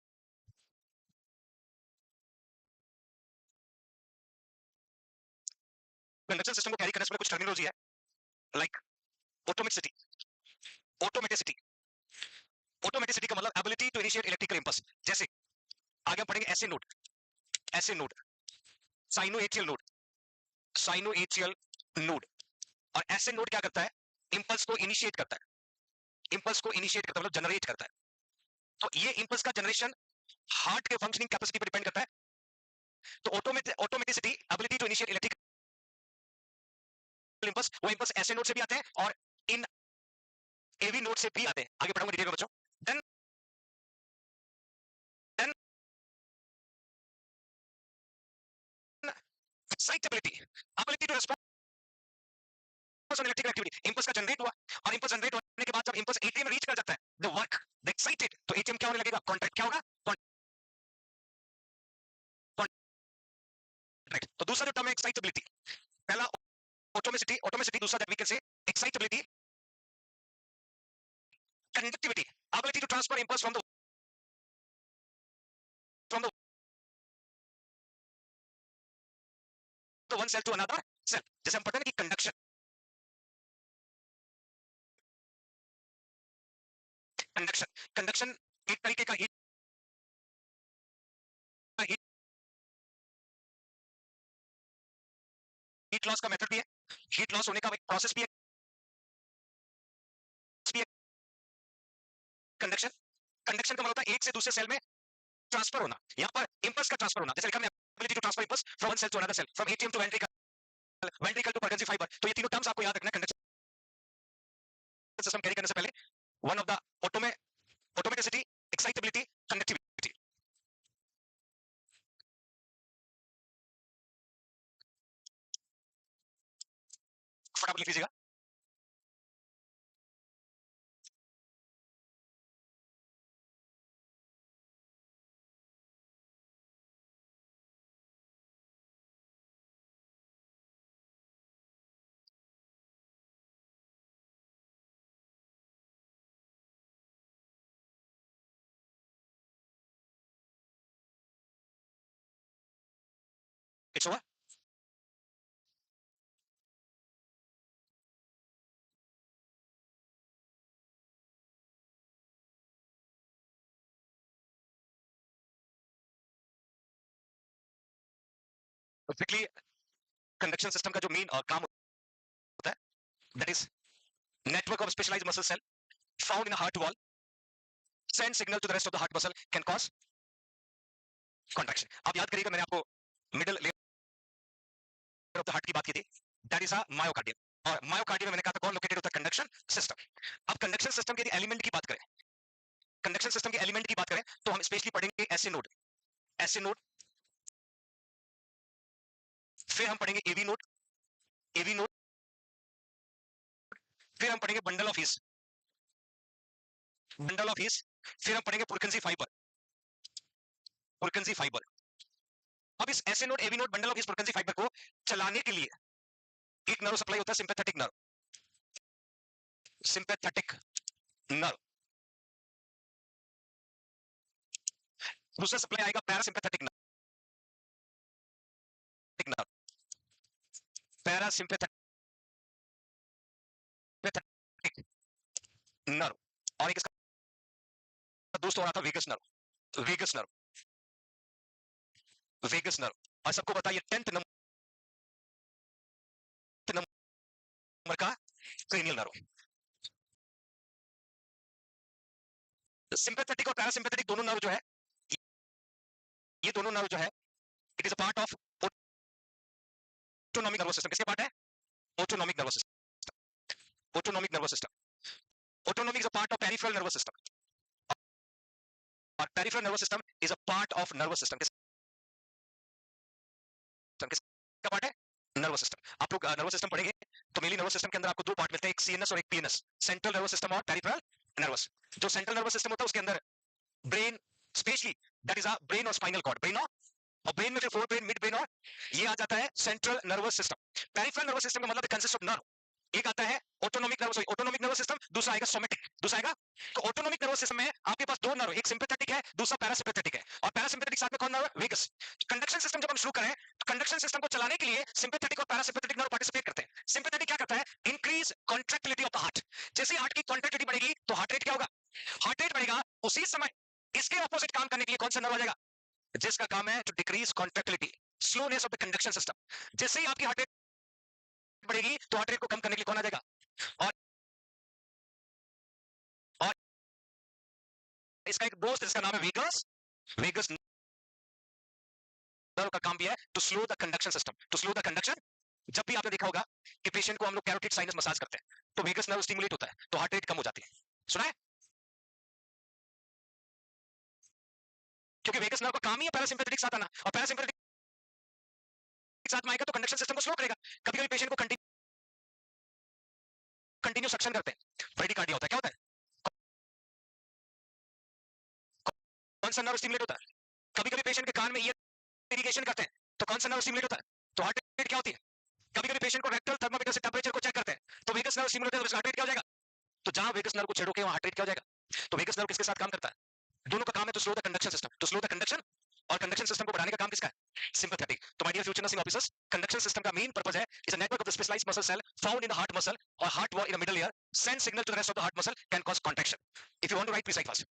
conduction system को कैरी करने से कुछ टर्मिनोलॉजी है, लाइक ऑटोमेटिसिटी, ऑटोमेटिसिटी, ऑटोमेटिसिटी का मतलब ability to initiate electrical impulse, जैसे आगे हम पढ़ेंगे SA node, SA node, sinoatrial node, sinoatrial node, और एसे नोड क्या करता है, इंपल्स को इनिशिएट करता है, इंपल्स को इनिशिएट करता है मतलब जनरेट करता है, तो ये इंपल्स का जनरेशन हार्ट के फंक्शनिंग कैपेसिटी पर डिपेंड करता है, तो automaticity, ability to initiate electrical impulse, वो इंपल्स एसे नोड से भी आते हैं और इन एवी नोड से भी आते हैं, आगे पढ़ूंगा डिटेल में बच्चों। Then then excitability, ability to respond on electrical activity, impulse का जनरेट हुआ और इंपल्स जनरेट होने के बाद जब इंपल्स एटीएम में रीच कर जाता है, द वर्क द एक्साइटेड, तो एटीएम क्या होने लगेगा, कॉन्ट्रैक्ट क्या होगा, कॉन्ट्रैक्ट। तो दूसरा जो टर्म है एक्साइटेबिलिटी, पहला ऑटोमेसिटी, ऑटोमेसिटी, दूसरा that we can say excitability, conductivity, ability to transfer impulse from the one cell to another cell। जैसे हम पढ़ते हैं कि कंडक्शन, कंडक्शन कंडक्शन एक तरीके का हीट हीट लॉस का मेथड भी है, हीट लॉस होने का एक प्रोसेस भी है कंडक्शन। कंडक्शन का मतलब होता है एक से दूसरे सेल में ट्रांसफर होना, यहाँ पर इंपल्स का ट्रांसफर होना, जैसे लिखा है ability to transfer impulse from one cell to another cell, from atrium to ventricle, ventricle to पल्सी फाइबर। तो ये तीनों टर्म्स आपको याद रखना है कंडक्शन सिस्टम कैरी करने से पहले। One of the automaticity, excitability, conductivity. फटाफट लिख लीजिएगा। It's over. Basically conduction system का जो मेन काम होता है, that is network of specialized muscle cell found in the heart wall send signal to the rest of the heart muscle can cause contraction। आप याद करिएगा मैंने आपको middle layer of the heart की बात की थी, दैट इज अ मायोकार्डियम, और मायोकार्डियम में मैंने कहा था कौन लोकेटेड होता है, कंडक्शन सिस्टम। अब कंडक्शन सिस्टम के एलिमेंट की बात करें, कंडक्शन सिस्टम के एलिमेंट की बात करें तो हम स्पेशली पढ़ेंगे एसए नोड, एसए नोड, फिर हम पढ़ेंगे एवी नोड, एवी नोड, फिर हम पढ़ेंगे bundle of His, bundle of His, फिर हम पढ़ेंगे पुरकिंसी फाइबर, पुरकिंसी फाइबर। अब इस SA node, AV node, bundle of His, Purkinje fiber को चलाने के लिए एक नर्व सप्लाई होता है, सिंपैथेटिक नर्व, सिंपैथेटिक नर्व। दूसरा सप्लाई आएगा पैरासिम्पैथेटिक नर्व, पैरासिम्पैथेटिक नर्व, और एक इसका दोस्त हो रहा था vagus nerve, vagus nerve, vagus nerve. और सबको बताइए 10th नंबर का क्रेनियल नर्व। सिंपैथेटिक और पैरासिम्पैथेटिक दोनों नर्व जो है, ये दोनों नर्व जो है, it is a part of autonomic nervous system. किसके पार्ट है, autonomic nervous system, autonomic nervous system. Autonomic is a part of peripheral nervous system, और peripheral nervous system is a part of nervous system. किसका part है, nervous system. आप लोग nervous system पढ़ेंगे तो mainly nervous system के अंदर आपको दो पार्ट मिलते हैं, एक सीएनएस और एक पीएनएस, सेंट्रल नर्वस सिस्टम और पेरिफेरल नर्वस। जो सेंट्रल नर्वस सिस्टम होता है उसके अंदर brain, specially that is a brain और स्पाइनल कॉर्ड, ब्रेन और ब्रेन में फिर फोर ब्रेन, मिड ब्रेन, और ये आ जाता है central nervous system. Peripheral nervous system का मतलब कंसिस्ट ऑफ नर्व, एक आता है autonomic nervous, autonomic nervous system, दूसरा आएगा सोमैटिक, दूसरा आएगा। तो ऑटोनॉमिक नर्वस सिस्टम में आपके पास दो नर्व, एक सिंपैथेटिक है, दूसरा पैरासिम्पैथेटिक है, और पैरासिम्पैथेटिक साथ में कौन नर्व, वेगस। कंडक्शन सिस्टम जब हम शुरू करें तो कंडक्शन सिस्टम को चलाने के लिए सिंपैथेटिक और पैरासिम्पैथेटिक नर्व पार्टिसिपेट करते हैं। सिंपैथेटिक क्या करता है, increase contractility of the heart. जैसे हार्ट की कॉन्ट्रैक्टिलिटी बढ़ेगी तो हार्ट रेट क्या होगा, हार्ट रेट बढ़ेगा। उसी समय इसके ऑपोजिट काम करने के लिए कौन सा नर्व आ जाएगा, जिसका काम है to decrease contractility, slowness of the conduction system. जैसे ही आपकी हार्ट रेट बढ़ेगी तो हार्ट रेट को कम करने के लिए कौन आ जाएगा, और और इसका एक दोस्त जिसका नाम है वेगस, वेगस नर्व का काम भी है to slow the conduction system, to slow the conduction. जब भी आपने देखा होगा कि पेशेंट को हम लोग कैरोटिड साइनस मसाज करते हैं तो वेगस नर्व स्टिमुलेट होता है तो हार्ट रेट कम हो जाती है, सुना है? क्योंकि वेगस नर्व का काम ही है पैरासिम्पैथेटिक साथ आना, और पैरासिम्पैथेटिक साथ में आएगा तो कंडक्शन सिस्टम को स्लो करेगा। कभी कभी पेशेंट को कंटिन्यू सक्शन करते हैं, ब्रेडिकार्डिया होता है। क्या होता है? कौन सा नर्व स्टिमुलेट होता है? कभी कभी पेशेंट के कान में ईयर इरिगेशन करते हैं, तो कौन सा नर्व स्टिमुलेट होता है? तो हार्ट रेट क्या होती है? कभी कभी पेशेंट को रेक्टल थर्मामीटर से टेंपरेचर को चेक करते हैं, तो वेगस नर्व स्टिमुलेट होता है, तो हार्ट रेट क्या हो जाएगा? तो जहां वेगस नर्व को छेड़ोगे वहां हार्ट रेट क्या हो जाएगा? तो वेगस नर्व किसके साथ काम करता है? दोनों का काम है to slow the conduction system, to slow the conduction, और कंडक्शन सिस्टम को बढ़ाने का काम किसका है? सिंपैथेटिक। तो my dear future nursing officers, conduction system का मेन पर्पस है is a network of the specialized muscle cell found in the heart muscle और heart wall in the middle ear send signal to the rest of the heart muscle can cause contraction. If you want to write please write fast.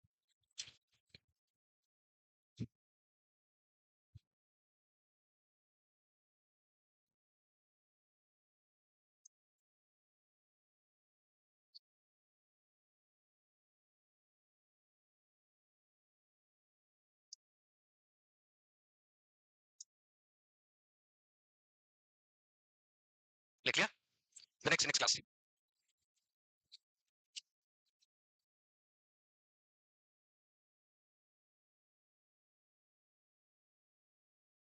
लिख लिया? The next class.